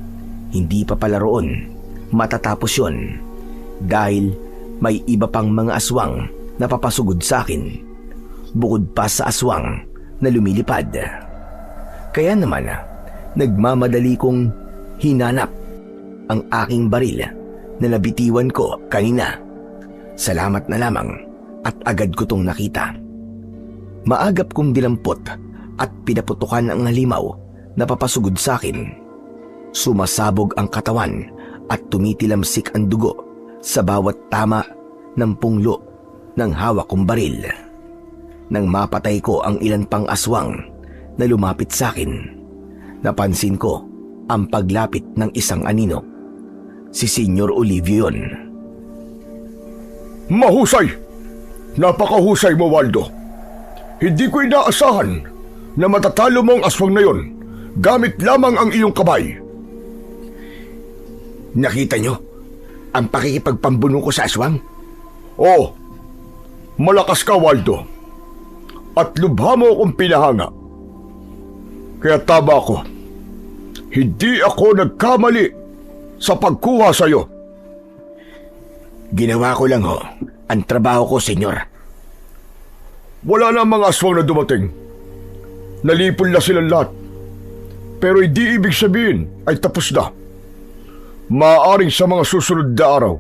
hindi pa pala roon matatapos yun dahil may iba pang mga aswang na papasugod sa akin bukod pa sa aswang na lumilipad. Kaya naman, nagmamadali kong hinanap ang aking baril na nabitiwan ko kanina. Salamat na lamang at agad ko tong nakita. Maagap kong dinampot at pinaputukan ang halimaw na papasugod sa akin. Sumasabog ang katawan at tumitilamsik ang dugo sa bawat tama ng punglo ng hawak kong baril. Nang mapatay ko ang ilan pang aswang na lumapit sa akin. Napansin ko ang paglapit ng isang anino. Si Senyor Olivio yun. Mahusay! Napakahusay mo, Waldo. Hindi ko inaasahan na matatalo mo ang aswang na yon gamit lamang ang iyong kamay. Nakita nyo ang pakikipagpambunong ko sa aswang? Oo, malakas ka, Waldo. At lubha mo akong pinahanga. Kaya tama ako. Hindi ako nagkamali sa pagkuha sa iyo. Ginawa ko lang ho ang trabaho ko, senyor. Wala na mga aswang na dumating. Nalipol na silang lahat. Pero hindi ibig sabihin ay tapos na. Maaaring sa mga susunod na araw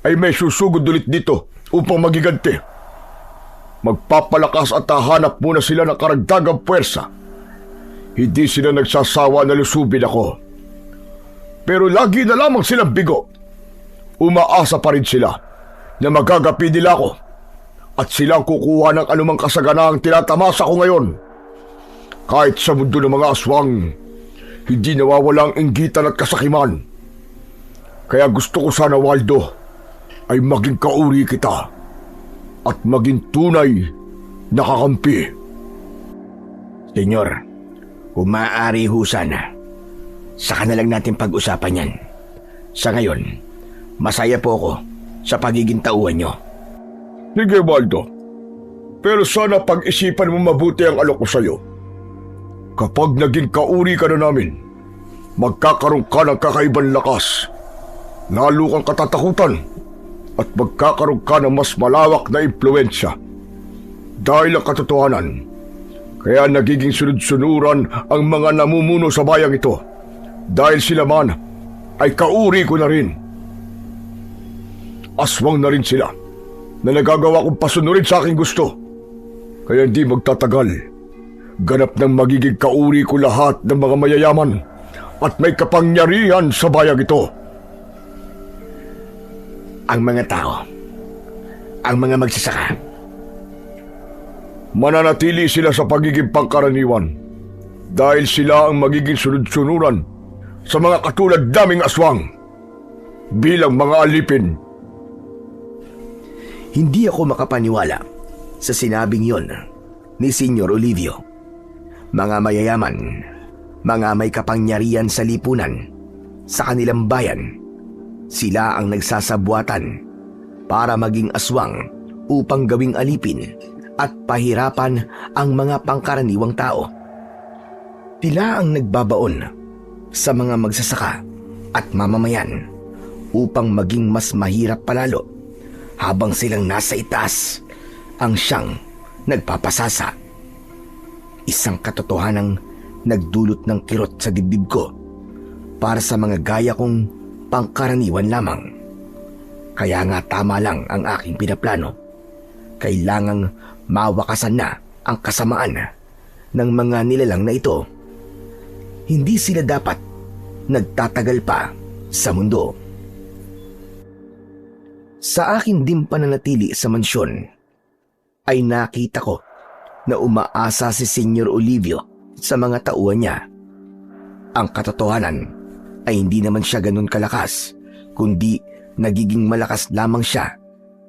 ay may susugod ulit dito upang magiganti. Magpapalakas at hahanap muna sila ng karagdagang puwersa. Hindi sila nagsasawa na lusubin ako. Pero lagi na lamang silang bigo. Umaasa pa rin sila na magagapi nila ako at silang kukuha ng anumang kasaganahang tinatamasa ko ngayon. Kahit sa mundo ng mga aswang, hindi nawawalang inggitan at kasakiman. Kaya gusto ko sana, Waldo, ay maging kauri kita at maging tunay na kakampi. Senyor, kung maaari ho sana, saka na lang natin pag-usapan yan. Sa ngayon, masaya po ako sa pagiging tauhan nyo. Sige, Waldo. Pero sana pag-isipan mo mabuti ang alok ko sa'yo. Kapag naging kauri ka na namin, magkakaroon ka ng kakaibang lakas. Lalo kang katatakutan at magkakaroon ka ng mas malawak na impluensya. Dahil ang katotohanan, kaya nagiging sunod-sunuran ang mga namumuno sa bayang ito. Dahil sila man ay kauri ko na rin. Aswang na rin sila na nagagawa kong pasunurin sa aking gusto. Kaya hindi magtatagal. Ganap ng magiging kauri ko lahat ng mga mayayaman at may kapangyarihan sa bayang ito. Ang mga tao, ang mga magsasaka, mananatili sila sa pagiging pangkaraniwan dahil sila ang magiging sunod-sunuran sa mga katulad naming aswang bilang mga alipin. Hindi ako makapaniwala sa sinabing yon ni Senyor Olivio. Mga mayayaman, mga may kapangyarihan sa lipunan, sa kanilang bayan, sila ang nagsasabuatan para maging aswang upang gawing alipin at pahirapan ang mga pangkaraniwang tao. Sila ang nagbabaon sa mga magsasaka at mamamayan upang maging mas mahirap palalo habang silang nasa itaas ang siyang nagpapasasa. Isang katotohanang nagdulot ng kirot sa dibdib ko para sa mga gaya kong pangkaraniwan lamang. Kaya nga tama lang ang aking pinaplano. Kailangang mawakasan na ang kasamaan ng mga nilalang na ito. Hindi sila dapat nagtatagal pa sa mundo. Sa akin din pananatili sa mansyon, ay nakita ko na umaasa si Senyor Olivio sa mga tauhan niya. Ang katotohanan ay hindi naman siya ganun kalakas, kundi nagiging malakas lamang siya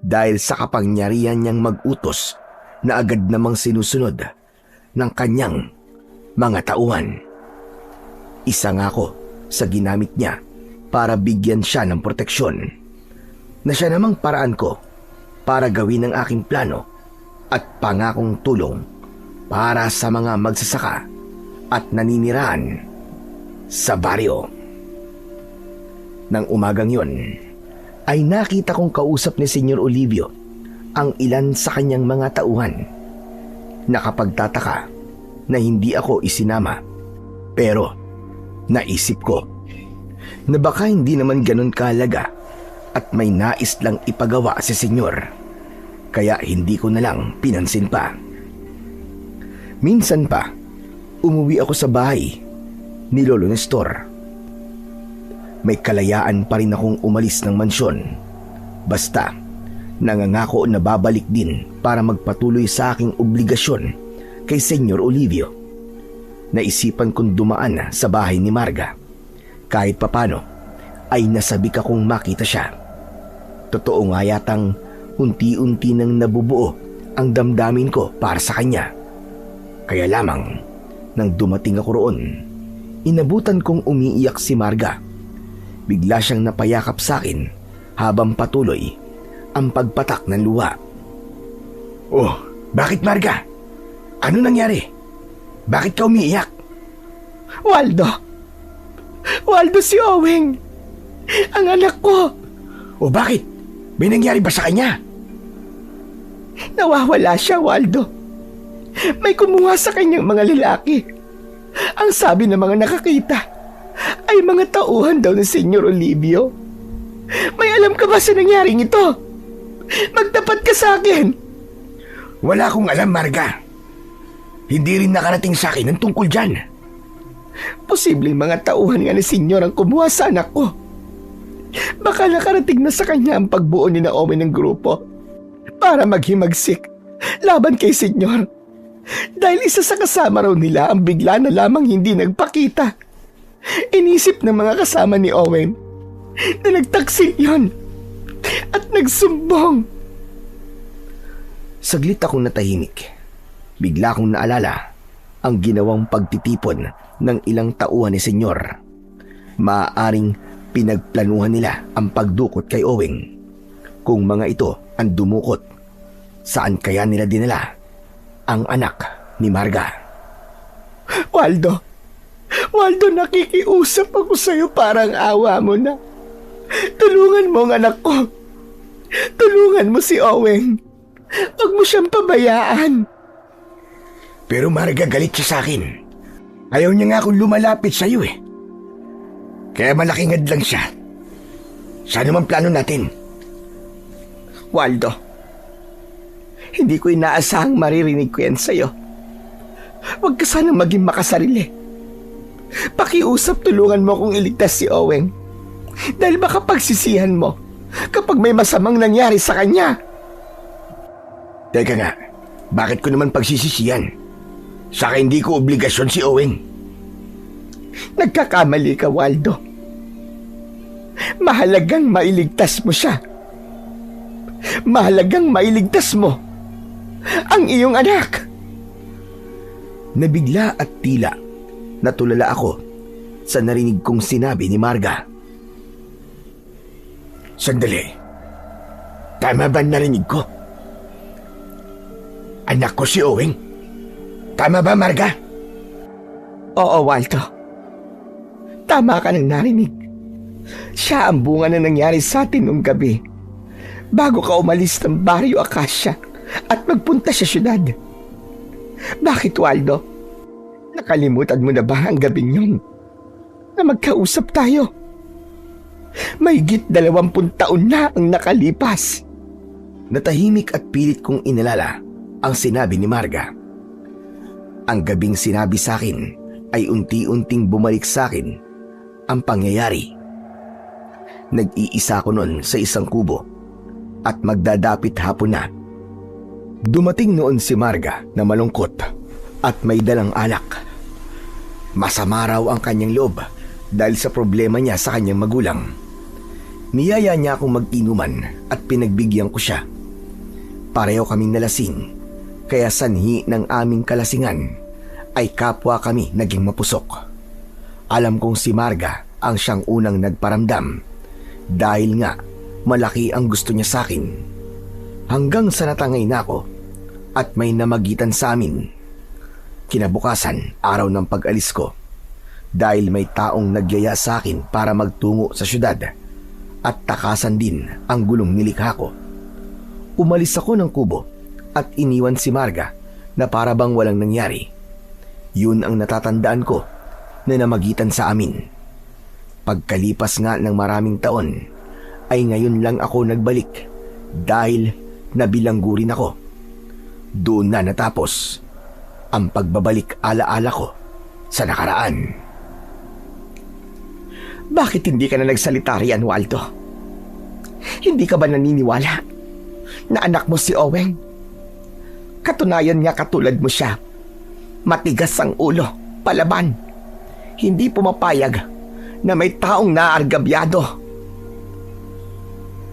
dahil sa kapangyarihan niyang mag-utos na agad namang sinusunod ng kanyang mga tauhan. Isa nga ako sa ginamit niya para bigyan siya ng proteksyon, na siya namang paraan ko para gawin ang aking plano at pangakong tulong para sa mga magsasaka at naninirahan sa baryo. Nang umagang yon, ay nakita kong kausap ni Senyor Olivio ang ilan sa kanyang mga tauhan. Nakapagtataka na hindi ako isinama, pero naisip ko na baka hindi naman ganun kahalaga at may nais lang ipagawa si Senyor, kaya hindi ko na lang pinansin pa. Minsan pa, umuwi ako sa bahay ni Lolo Nestor. May kalayaan pa rin akong umalis ng mansyon. Basta, nangangako na babalik din para magpatuloy sa aking obligasyon kay Senyor Olivio. naisipan kong dumaan sa bahay ni Marga. Kahit papano ay nasabik akong makita siya. Totoo nga yatang unti-unti nang nabubuo ang damdamin ko para sa kanya. Kaya lamang nang dumating ako roon, inabutan kong umiiyak si Marga. Bigla siyang napayakap sa akin habang patuloy ang pagpatak ng luha. Oh, bakit Marga? Ano nangyari? Bakit ka umiiyak? Waldo! Waldo, si Oweng! Ang anak ko! O bakit? May nangyari ba sa kanya? Nawawala siya, Waldo. May kumuha sa kanyang mga lalaki. Ang sabi ng mga nakakita ay mga tauhan daw ni Senyor Olivio. May alam ka ba sa nangyaring ito? Magtapat ka sa akin! Wala akong alam, Marga. Hindi rin nakarating sa akin ang tungkol dyan. Posibleng mga tauhan nga ni Senyor ang kumuha sa anak ko. Baka nakarating na sa kanya ang pagbuo ni Naomi ng grupo para maghimagsik laban kay Senyor. Dahil isa sa kasama raw nila ang bigla na lamang hindi nagpakita. Inisip ng mga kasama ni Owen na nagtaksil yon at nagsumbong. Saglit akong natahimik. Bigla akong naalala ang ginawang pagtitipon ng ilang tauhan ni Senyor. Maaaring pinagplanuhan nila ang pagdukot kay Oweng. Kung mga ito ang dumukot, saan kaya nila dinala ang anak ni Marga? Waldo, nakikiusap ako sa'yo, parang awa mo na. Tulungan mo ang anak ko. Tulungan mo si Oweng. Huwag mo siyang pabayaan. Pero Marga, galit siya sa akin. Ayaw niya nga akong lumalapit sa'yo eh. Kaya malaking hadlang siya. Saan naman plano natin? Waldo, hindi ko inaasahang maririnig ko yan sa'yo. Huwag ka sanang maging makasarili. Pakiusap, tulungan mo kung iligtas si Oweng. Dahil baka pagsisihan mo kapag may masamang nangyari sa kanya. Teka nga, bakit ko naman pagsisisihan? Saka hindi ko obligasyon si Oweng. Nagkakamali ka, Waldo. Mahalagang mailigtas mo siya. Mahalagang mailigtas mo ang iyong anak. Nabigla at tila natulala ako sa narinig kong sinabi ni Marga. Sandali. Tama ba narinig ko? Anak ko si Oweng. Tama ba, Marga? Oo, Waldo. Tama ka nang narinig. Siya ang bunga na nangyari sa atin noong gabi bago ka umalis ng Barrio Acacia at magpunta sa syudad. Bakit, Waldo? Nakalimutan mo na ba ang gabing yun na magkausap tayo? Mahigit 20 taon na ang nakalipas. Natahimik at pilit kong inalala ang sinabi ni Marga. Ang gabing sinabi sa akin ay unti-unting bumalik sa akin ang pangyayari. Nag-iisa ko noon sa isang kubo at magdadapit hapon na. Dumating noon si Marga na malungkot at may dalang alak. Masama raw ang kanyang loob dahil sa problema niya sa kanyang magulang. Niyaya niya akong mag-inuman at pinagbigyan ko siya. Pareho kaming nalasing, kaya sanhi ng aming kalasingan ay kapwa kami naging mapusok. Alam kong si Marga ang siyang unang nagparamdam dahil nga malaki ang gusto niya sa akin. Hanggang sa natangay na ako at may namagitan sa amin. Kinabukasan, araw ng pag-alis ko, dahil may taong nagyaya sa akin para magtungo sa syudad at takasan din ang gulong nilikha ko. Umalis ako ng kubo at iniwan si Marga na para bang walang nangyari. Yun ang natatandaan ko na namagitan sa amin. Pagkalipas nga ng maraming taon, ay ngayon lang ako nagbalik dahil nabilanggo rin ako. Doon na natapos ang pagbabalik alaala ko sa nakaraan. Bakit hindi ka na nagsalita riyan, Waldo? Hindi ka ba naniniwala na anak mo si Oweng? Katunayan niya katulad mo siya. Matigas ang ulo palaban. Hindi pumapayag na may taong naargabyado.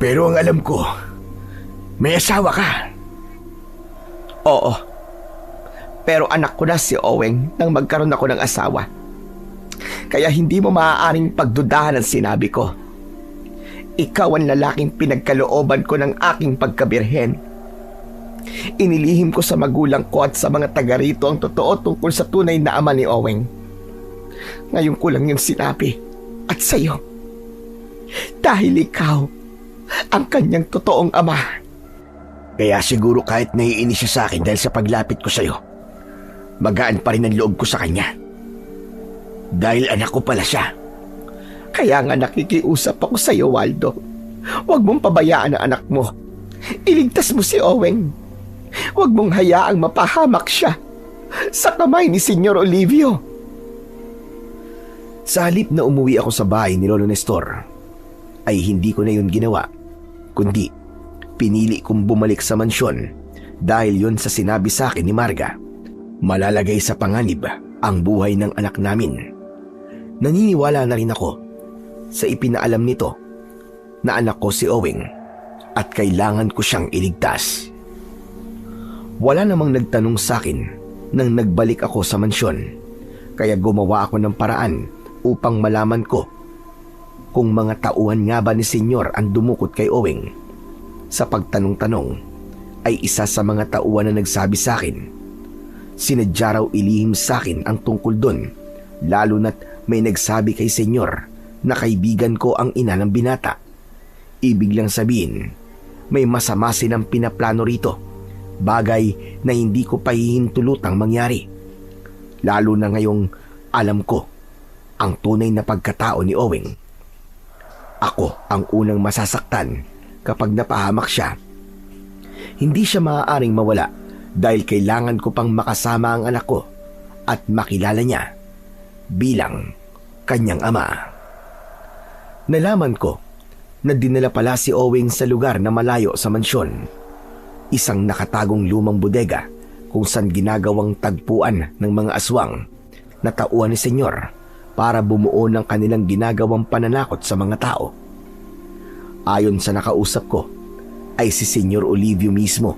Pero ang alam ko, may asawa ka. Oo. Pero anak ko na si Oweng nang magkaroon ako ng asawa. Kaya hindi mo maaaring pagdudahan ang sinabi ko. Ikaw ang lalaking pinagkalooban ko ng aking pagkabirhen. Inilihim ko sa magulang ko at sa mga taga rito ang totoo tungkol sa tunay na ama ni Oweng. Ngayon ko lang yung sinabi at sa'yo. Dahil ikaw ang kanyang totoong ama. Kaya siguro kahit naiinis siya sa akin dahil sa paglapit ko sa'yo, magaan pa rin ang loob ko sa kanya. Dahil anak ko pala siya. Kaya nga nakikiusap ako sa iyo, Waldo. Huwag mong pabayaan ang anak mo. Iligtas mo si Oweng. Huwag mong hayaang mapahamak siya sa kamay ni Senyor Olivio. Sa halip na umuwi ako sa bahay ni Lolo Nestor, ay hindi ko na yun ginawa, kundi pinili kong bumalik sa mansyon dahil yun sa sinabi sa akin ni Marga. Malalagay sa panganib ang buhay ng anak namin. Naniniwala na rin ako sa ipinaalam nito na anak ko si Oweng at kailangan ko siyang iligtas. Wala namang nagtanong sa akin nang nagbalik ako sa mansyon, kaya gumawa ako ng paraan upang malaman ko kung mga tauhan nga ba ni Senyor ang dumukot kay Oweng. Sa pagtanong-tanong ay isa sa mga tauhan na nagsabi sa akin. Sinadya raw ilihim sa akin ang tungkol doon, lalo na't may nagsabi kay Senyor na kaibigan ko ang ina ng binata. Ibig lang sabihin, may masama silang pinaplano rito, bagay na hindi ko pa hihintulutang mangyari. Lalo na ngayong alam ko ang tunay na pagkatao ni Oweng. Ako ang unang masasaktan kapag napahamak siya. Hindi siya maaaring mawala dahil kailangan ko pang makasama ang anak ko at makilala niya bilang kanyang ama. Nalaman ko na dinala pala si Oweng sa lugar na malayo sa mansyon. Isang nakatagong lumang bodega kung saan ginagawang tagpuan ng mga aswang na tauhan ni Senyor para bumuo ng kanilang ginagawang pananakot sa mga tao. Ayon sa nakausap ko, ay si Senyor Olivio mismo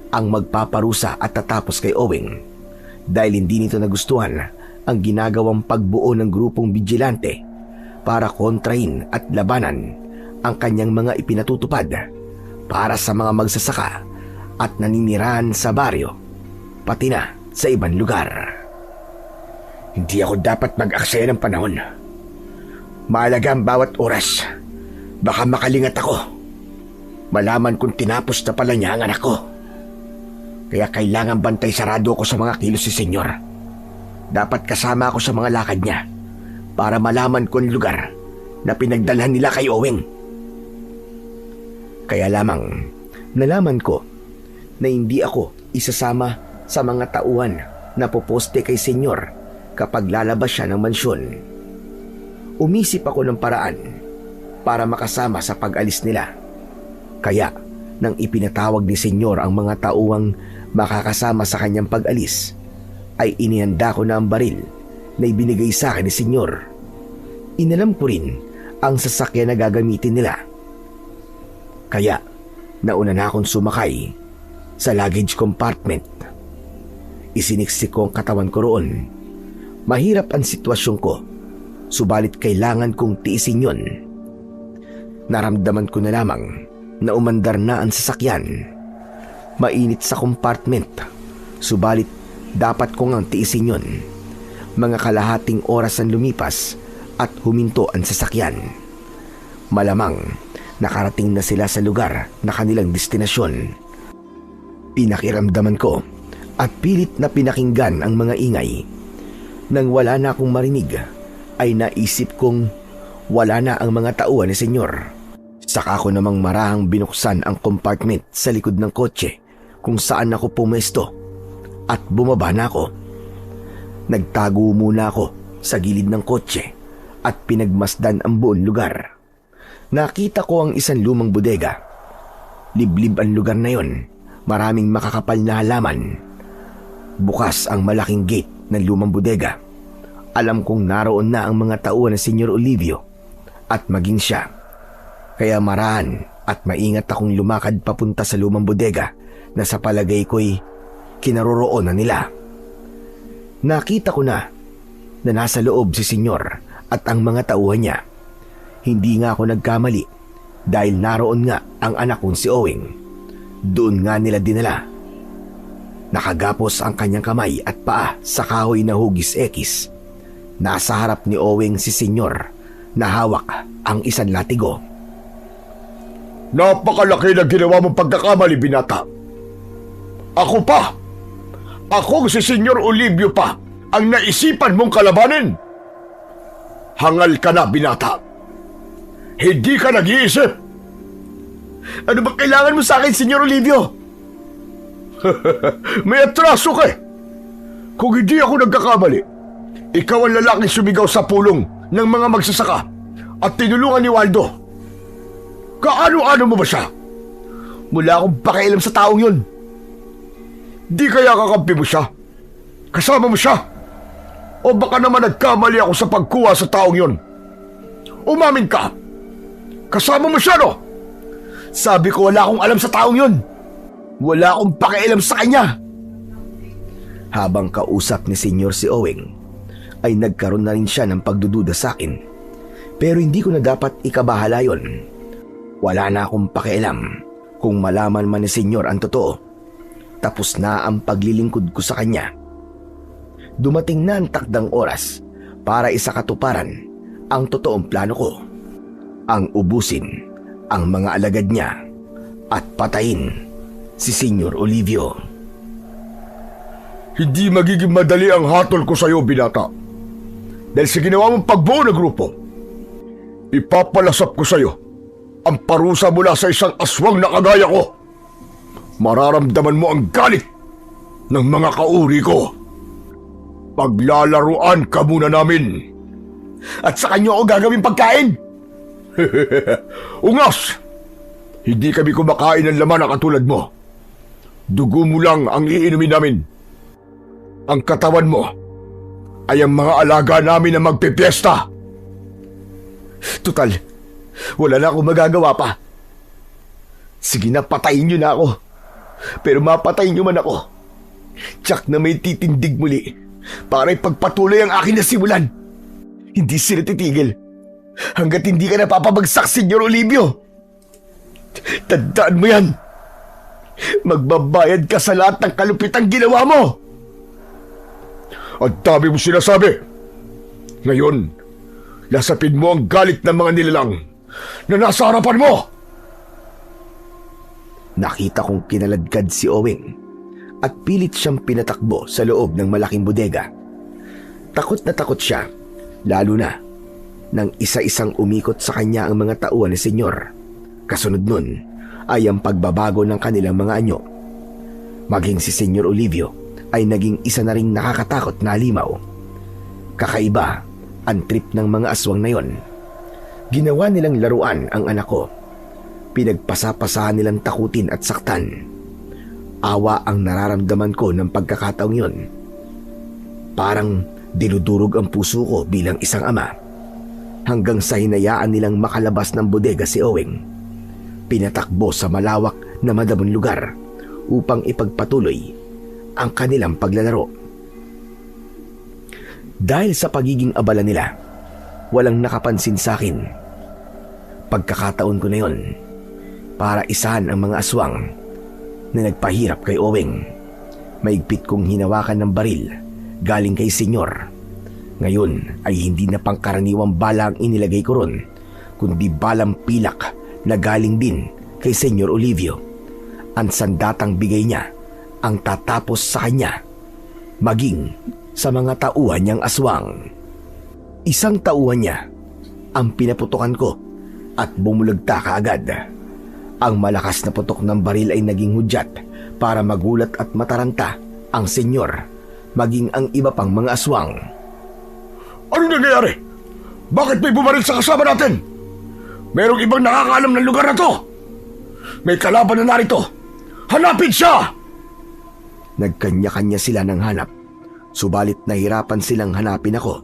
ang magpaparusa at tatapos kay Oweng dahil hindi nito nagustuhan ang ginagawang pagbuo ng grupong vigilante para kontrahin at labanan ang kanyang mga ipinatutupad para sa mga magsasaka at naninirahan sa baryo, pati na sa ibang lugar. Hindi ako dapat mag-aksaya ng panahon. Mahalaga ang bawat oras. Baka makalingat ako. Malaman kung tinapos na pala niya ang anak ko. Kaya kailangan bantay sarado ako sa mga kilos si Senyor. Dapat kasama ako sa mga lakad niya para malaman ko ang lugar na pinagdalhan nila kay Oweng. Kaya lamang nalaman ko na hindi ako isasama sa mga tauhan na poposte kay Senyor kapag lalabas siya ng mansyon. Umisip ako ng paraan para makasama sa pag-alis nila. Kaya nang ipinatawag ni Senyor ang mga tauhang makakasama sa kanyang pag-alis, ay inihanda ko na ang baril na ibinigay sa akin ni Senyor. Inalam ko rin ang sasakyan na gagamitin nila. Kaya nauna na akong sumakay sa luggage compartment. Isiniksik ko ang katawan ko roon. Mahirap ang sitwasyon ko, subalit kailangan kong tiisin yun. Naramdaman ko na lamang na umandar na ang sasakyan. Mainit sa compartment, subalit dapat ko ngang tiisin yun. Mga kalahating oras ang lumipas at huminto ang sasakyan. Malamang nakarating na sila sa lugar na kanilang destinasyon. Pinakiramdaman ko at pilit na pinakinggan ang mga ingay. Nang wala na akong marinig, ay naisip kong wala na ang mga tauhan ni Senyor. Saka ko namang marahang binuksan ang compartment sa likod ng kotse kung saan ako pumesto at bumaba na ako. Nagtago muna ako sa gilid ng kotse at pinagmasdan ang buong lugar. Nakita ko ang isang lumang bodega. Liblib ang lugar na yon, maraming makakapal na halaman. Bukas ang malaking gate ng lumang bodega Alam kong naroon na ang mga tauhan ng Senyor Olivio at maging siya. Kaya marahan at maingat akong lumakad papunta sa lumang bodega na sa palagay ko'y kinaroroonan nila. Nakita ko na nasa loob si Senyor at ang mga tauhan niya. Hindi nga ako nagkamali dahil naroon nga ang anak kong si Owing. Doon nga nila dinala. Nakagapos ang kanyang kamay at paa sa kahoy na hugis ekis. Nasa harap ni Owing si Senyor na hawak ang isang latigo. Napakalaki na ginawa mong pagkakamali, binata. Ako si Senyor Olivio pa ang naisipan mong kalabanin. Hangal ka na, binata. Hindi ka nag-iisip. Ano ba kailangan mo sa akin, Senyor Olivio? May atraso ka eh. Kung hindi ako nagkakamali, ikaw ang lalaking sumigaw sa pulong ng mga magsasaka at tinulungan ni Waldo. Kaano-ano mo ba siya? Wala akong pakialam sa taong yun. Di kaya kakampi mo siya? Kasama mo siya? O baka naman nagkamali ako sa pagkuha sa taong yun? Umamin ka. Kasama mo siya, no? Sabi ko wala akong alam sa taong yun. Wala akong pakialam sa kanya. Habang kausap ni Senyor si Owing, ay nagkaroon na rin siya ng pagdududa sa akin. Pero hindi ko na dapat ikabahala yun. Wala na akong pakialam kung malaman man ni Senyor ang totoo. Tapos na ang paglilingkod ko sa kanya. Dumating na ang takdang oras para isakatuparan ang totoong plano ko. Ang ubusin ang mga alagad niya at patayin si Senyor Olivio. Hindi magiging madali ang hatol ko sa iyo, binata. Dahil sa ginawa mong pagbuo ng grupo, ipapalasap ko sa iyo ang parusa mula sa isang aswang na kagaya ko. Mararamdaman mo ang galit ng mga kauri ko. Paglalaruan ka muna namin. At sa kanya ako gagawin pagkain. Ungas! Hindi kami kumakain ng laman na katulad mo. Dugo mo lang ang iinumin namin. Ang katawan mo ay ang mga alaga namin na magpipiesta. Tutal, wala na akong magagawa pa. Sige na, patayin niyo na ako. Pero mapatayin niyo man ako. Tsak na may titindig muli para ipagpatuloy ang akin na simulan. Hindi sila titigil hanggat hindi ka napapabagsak, Senyor Olivio. Tandaan mo yan. Magbabayad ka sa lahat ng kalupitang ginawa mo. Ang dami mo sinasabi. Ngayon, lasapin mo ang galit ng mga nilalang na nasa harapan mo. Nakita kong kinaladkad si Owing at pilit siyang pinatakbo sa loob ng malaking bodega. Takot na takot siya, lalo na nang isa-isang umikot sa kanya ang mga tauhan ni Senyor. Kasunod nun ay ang pagbabago ng kanilang mga anyo. Maging si Senyor Olivio ay naging isa na ring nakakatakot na halimaw. Kakaiba ang trip ng mga aswang na yon. Ginawa nilang laruan ang anak ko. Pinagpasapasahan nilang takutin at saktan. Awa ang nararamdaman ko ng pagkakataong yon. Parang dinudurog ang puso ko bilang isang ama. Hanggang sa hinayaan nilang makalabas ng bodega si Owing. Pinatakbo sa malawak na madamong lugar upang ipagpatuloy ang kanilang paglalaro. Dahil sa pagiging abala nila, walang nakapansin sa akin. Pagkakataon ko na yon para isahan ang mga aswang na nagpahirap kay Owing. Maigpit kong hinawakan ng baril galing kay Senyor. Ngayon ay hindi na pangkaraniwang bala ang inilagay ko ron, kundi balang pilak na galing din kay Senyor Olivio. Ang sandatang bigay niya ang tatapos sa kanya, maging sa mga tauhan niyang aswang. Isang tauhan niya ang pinaputukan ko at bumulagta kaagad. Ang malakas na putok ng baril ay naging hudyat para magulat at mataranta ang Senyor, maging ang iba pang mga aswang. Ano nangyayari? Bakit may bumaril sa kasama natin? Merong ibang nakakaalam ng lugar na to. May kalaban na narito. Hanapin siya! Nagkanya-kanya sila ng hanap, subalit nahirapan silang hanapin ako.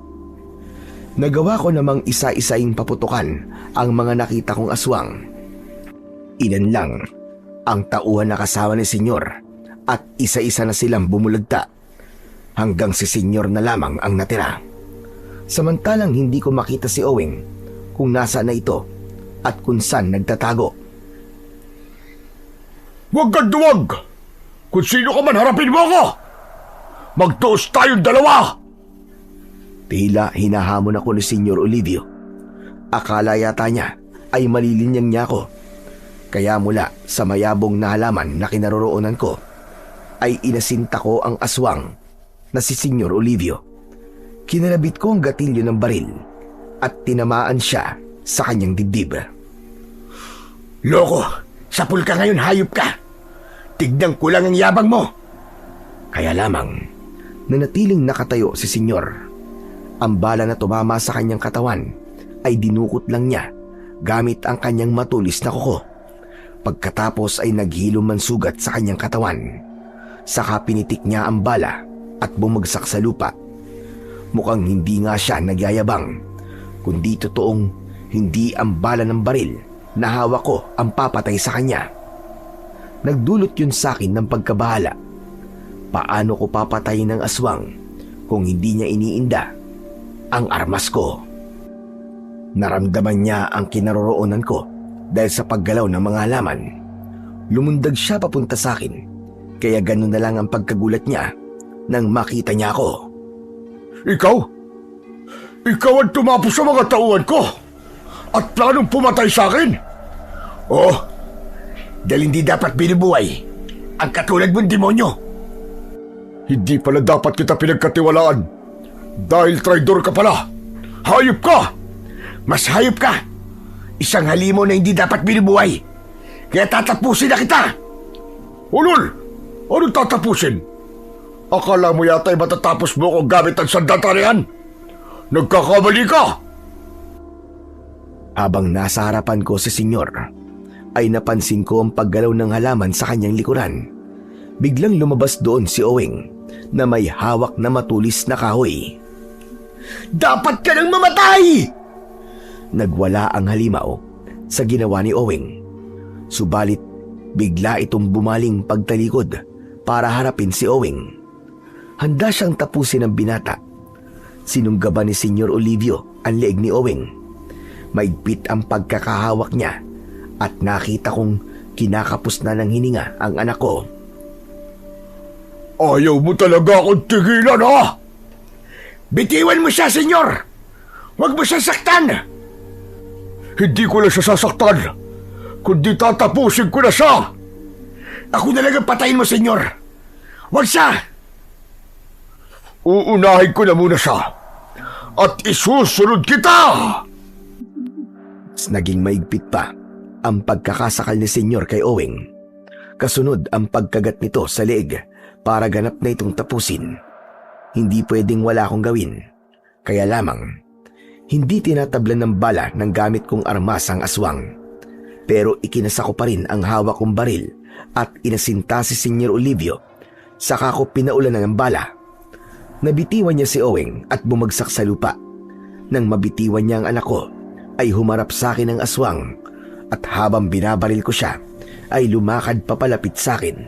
Nagawa ko namang isa-isaing paputukan ang mga nakita kong aswang. Ilan lang ang tauhan na kasama ni Senyor at isa-isa na silang bumulagta hanggang si Senyor na lamang ang natira. Samantalang hindi ko makita si Owing kung nasa na ito at kung saan nagtatago. Huwag kang duwag! Kung sino ka man, harapin mo ako! Magtuos tayong dalawa! Tila hinahamon ako ni Senyor Olivio. Akala yata niya ay malilinyang niya ako. Kaya mula sa mayabong na halaman na kinaroroonan ko, ay inasinta ko ang aswang na si Senyor Olivio. Kinalabit ko ang gatilyo ng baril at tinamaan siya sa kanyang dibdib. Loko! Sapul ka ngayon, hayop ka! Tignan ko lang ang yabang mo! Kaya lamang, nanatiling nakatayo si Senyor. Ang bala na tumama sa kanyang katawan ay dinukot lang niya gamit ang kanyang matulis na kuko. Pagkatapos ay naghilom man sugat sa kanyang katawan. Saka pinitik niya ang bala at bumagsak sa lupa. Mukhang hindi nga siya nagyayabang, kundi totoong hindi ang bala ng baril na hawak ko ang papatay sa kanya. Nagdulot yun sa akin ng pagkabahala. Paano ko papatayin ng aswang kung hindi niya iniinda ang armas ko? Naramdaman niya ang kinaroroonan ko dahil sa paggalaw ng mga halaman. Lumundag siya papunta sa akin, kaya ganun na lang ang pagkagulat niya nang makita niya ako. Ikaw? Ikaw ang tumapos sa mga tauhan ko at planong pumatay sa akin? Oh, dahil hindi dapat binubuhay ang katulad mong demonyo. Hindi pala dapat kita pinagkatiwalaan dahil traidor ka pala. Hayop ka! Mas hayop ka! Isang halimo na hindi dapat binubuhay. Kaya tatapusin na kita! Ulol! Anong tatapusin? Akala mo yata ay matatapos mo kung gamit ang sandatarian? Nagkakamali ka! Habang nasa harapan ko si Senyor, ay napansin ko ang paggalaw ng halaman sa kanyang likuran. Biglang lumabas doon si Owing na may hawak na matulis na kahoy. Dapat ka nang mamatay! Nagwala ang halimaw sa ginawa ni Owing. Subalit bigla itong bumaling pagtalikod para harapin si Owing. Handa siyang tapusin ang binata. Sinunggaban ni Senyor Olivio ang leeg ni Owing. Maigpit ang pagkakahawak niya at nakita kong kinakapos na ng hininga ang anak ko. Ayaw mo talaga akong tigilan, ha? Bitiwan mo siya, senyor! Huwag mo siya saktan! Hindi ko lang siya sasaktan, kundi tatapusin ko na siya! Ako na lang ang patayin mo, senyor! Huwag siya! Uunahin ko na muna siya at isusunod kita! Naging maigpit pa ang pagkakasakal ni Senyor kay Owing. Kasunod ang pagkagat nito sa leeg para ganap na itong tapusin. Hindi pwedeng wala akong gawin. Kaya lamang, hindi tinatablan ng bala ng gamit kong armas ang aswang. Pero ikinasa ko pa rin ang hawak kong baril at inasinta si Senyor Olivio. Saka ko pinaulan ng bala. Nabitiwan niya si Owing at bumagsak sa lupa. Nang mabitiwan niya ang anak ko, ay humarap sa akin ang aswang at habang binabaril ko siya, ay lumakad papalapit sa akin.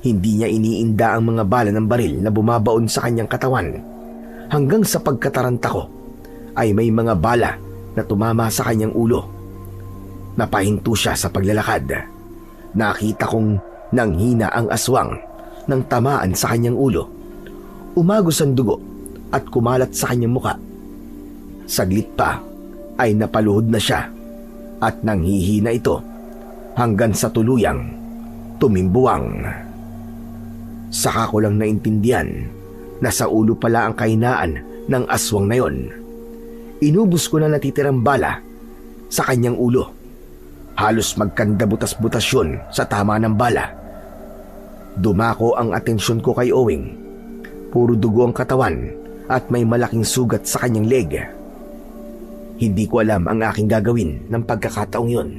Hindi niya iniinda ang mga bala ng baril na bumabaon sa kanyang katawan. Hanggang sa pagkataranta ko, ay may mga bala na tumama sa kanyang ulo. Napahinto siya sa paglalakad. Nakita kong nanghina ang aswang nang tamaan sa kanyang ulo. Umagos ang dugo at kumalat sa kanyang muka. Saglit pa ay napaluhod na siya at nanghihina ito hanggang sa tuluyang tumimbuwang. Saka ko lang naintindihan na sa ulo pala ang kahinaan ng aswang na yon. Inubos ko na natitirang bala sa kanyang ulo. Halos magkanda butas-butas yun sa tama ng bala. Dumako ang atensyon ko kay Owing. Puro dugo ang katawan at may malaking sugat sa kanyang leg. Hindi ko alam ang aking gagawin ng pagkakataong yun.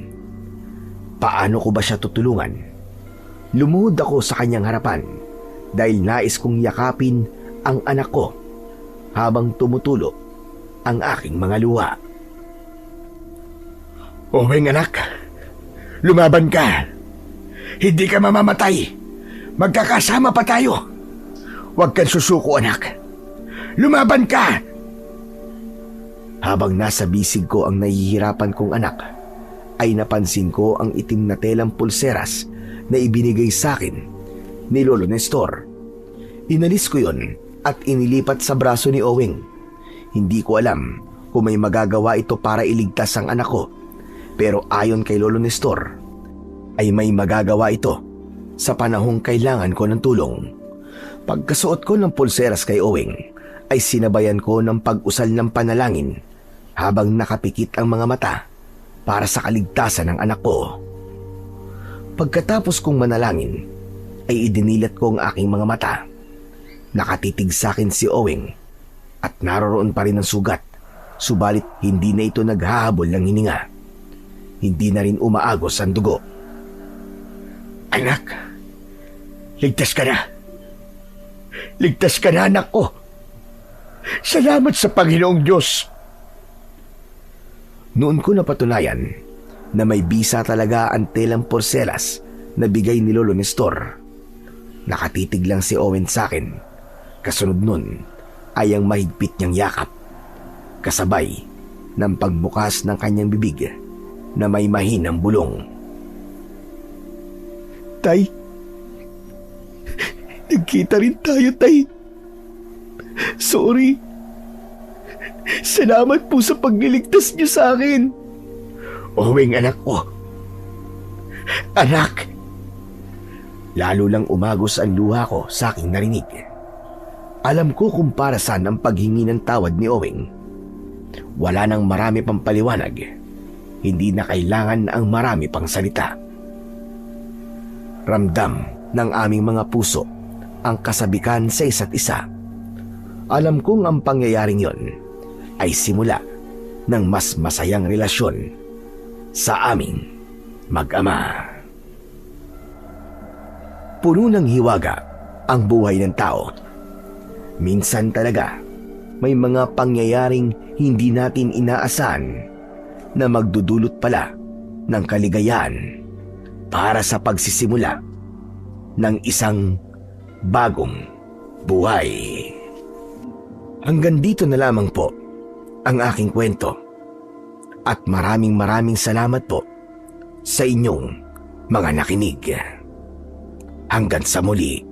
Paano ko ba siya tutulungan? Lumuhod ako sa kanyang harapan dahil nais kong yakapin ang anak ko habang tumutulo ang aking mga luha. Owing anak, lumaban ka. Hindi ka mamamatay. Magkakasama pa tayo. Huwag kang susuko, anak. Lumaban ka! Habang nasa bisig ko ang nahihirapan kong anak, ay napansin ko ang itim na telang pulseras na ibinigay sa akin ni Lolo Nestor. Inalis ko yon at inilipat sa braso ni Owing. Hindi ko alam kung may magagawa ito para iligtas ang anak ko, pero ayon kay Lolo Nestor, ay may magagawa ito sa panahong kailangan ko ng tulong. Pagkasuot ko ng pulseras kay Owing, ay sinabayan ko ng pag-usal ng panalangin habang nakapikit ang mga mata para sa kaligtasan ng anak ko. Pagkatapos kong manalangin, ay idinilat ko ang aking mga mata. Nakatitig sa akin si Owing at naroroon pa rin ang sugat, subalit hindi na ito naghahabol ng hininga. Hindi na rin umaagos ang dugo. Anak, ligtas ka na. Ligtas ka na, anak ko. Salamat sa Panginoong Diyos. Noon ko napatunayan na may bisa talaga ang telang porselas na bigay ni Lolo Nestor. Nakatitig lang si Owen sa akin. Kasunod nun ay ang mahigpit niyang yakap, kasabay ng pagbukas ng kanyang bibig na may mahinang bulong. Tay, nagkita rin tayo, Tay. Sorry. Salamat po sa pagliligtas niyo sa akin. Owing, anak ko. Anak. Lalo lang umagos ang luha ko sa aking narinig. Alam ko kung para saan ang paghingi ng tawad ni Owing. Wala nang marami pang paliwanag. Hindi na kailangan ang marami pang salita. Ramdam ng aming mga puso ang kasabikan sa isa't isa. Alam kong ang pangyayaring yon ay simula ng mas masayang relasyon sa aming mag-ama. Puno ng hiwaga ang buhay ng tao. Minsan talaga may mga pangyayaring hindi natin inaasahan na magdudulot pala ng kaligayahan para sa pagsisimula ng isang bagong buhay. Hanggang dito na lamang po ang aking kwento. At maraming salamat po sa inyong mga nakinig. Hanggang sa muli.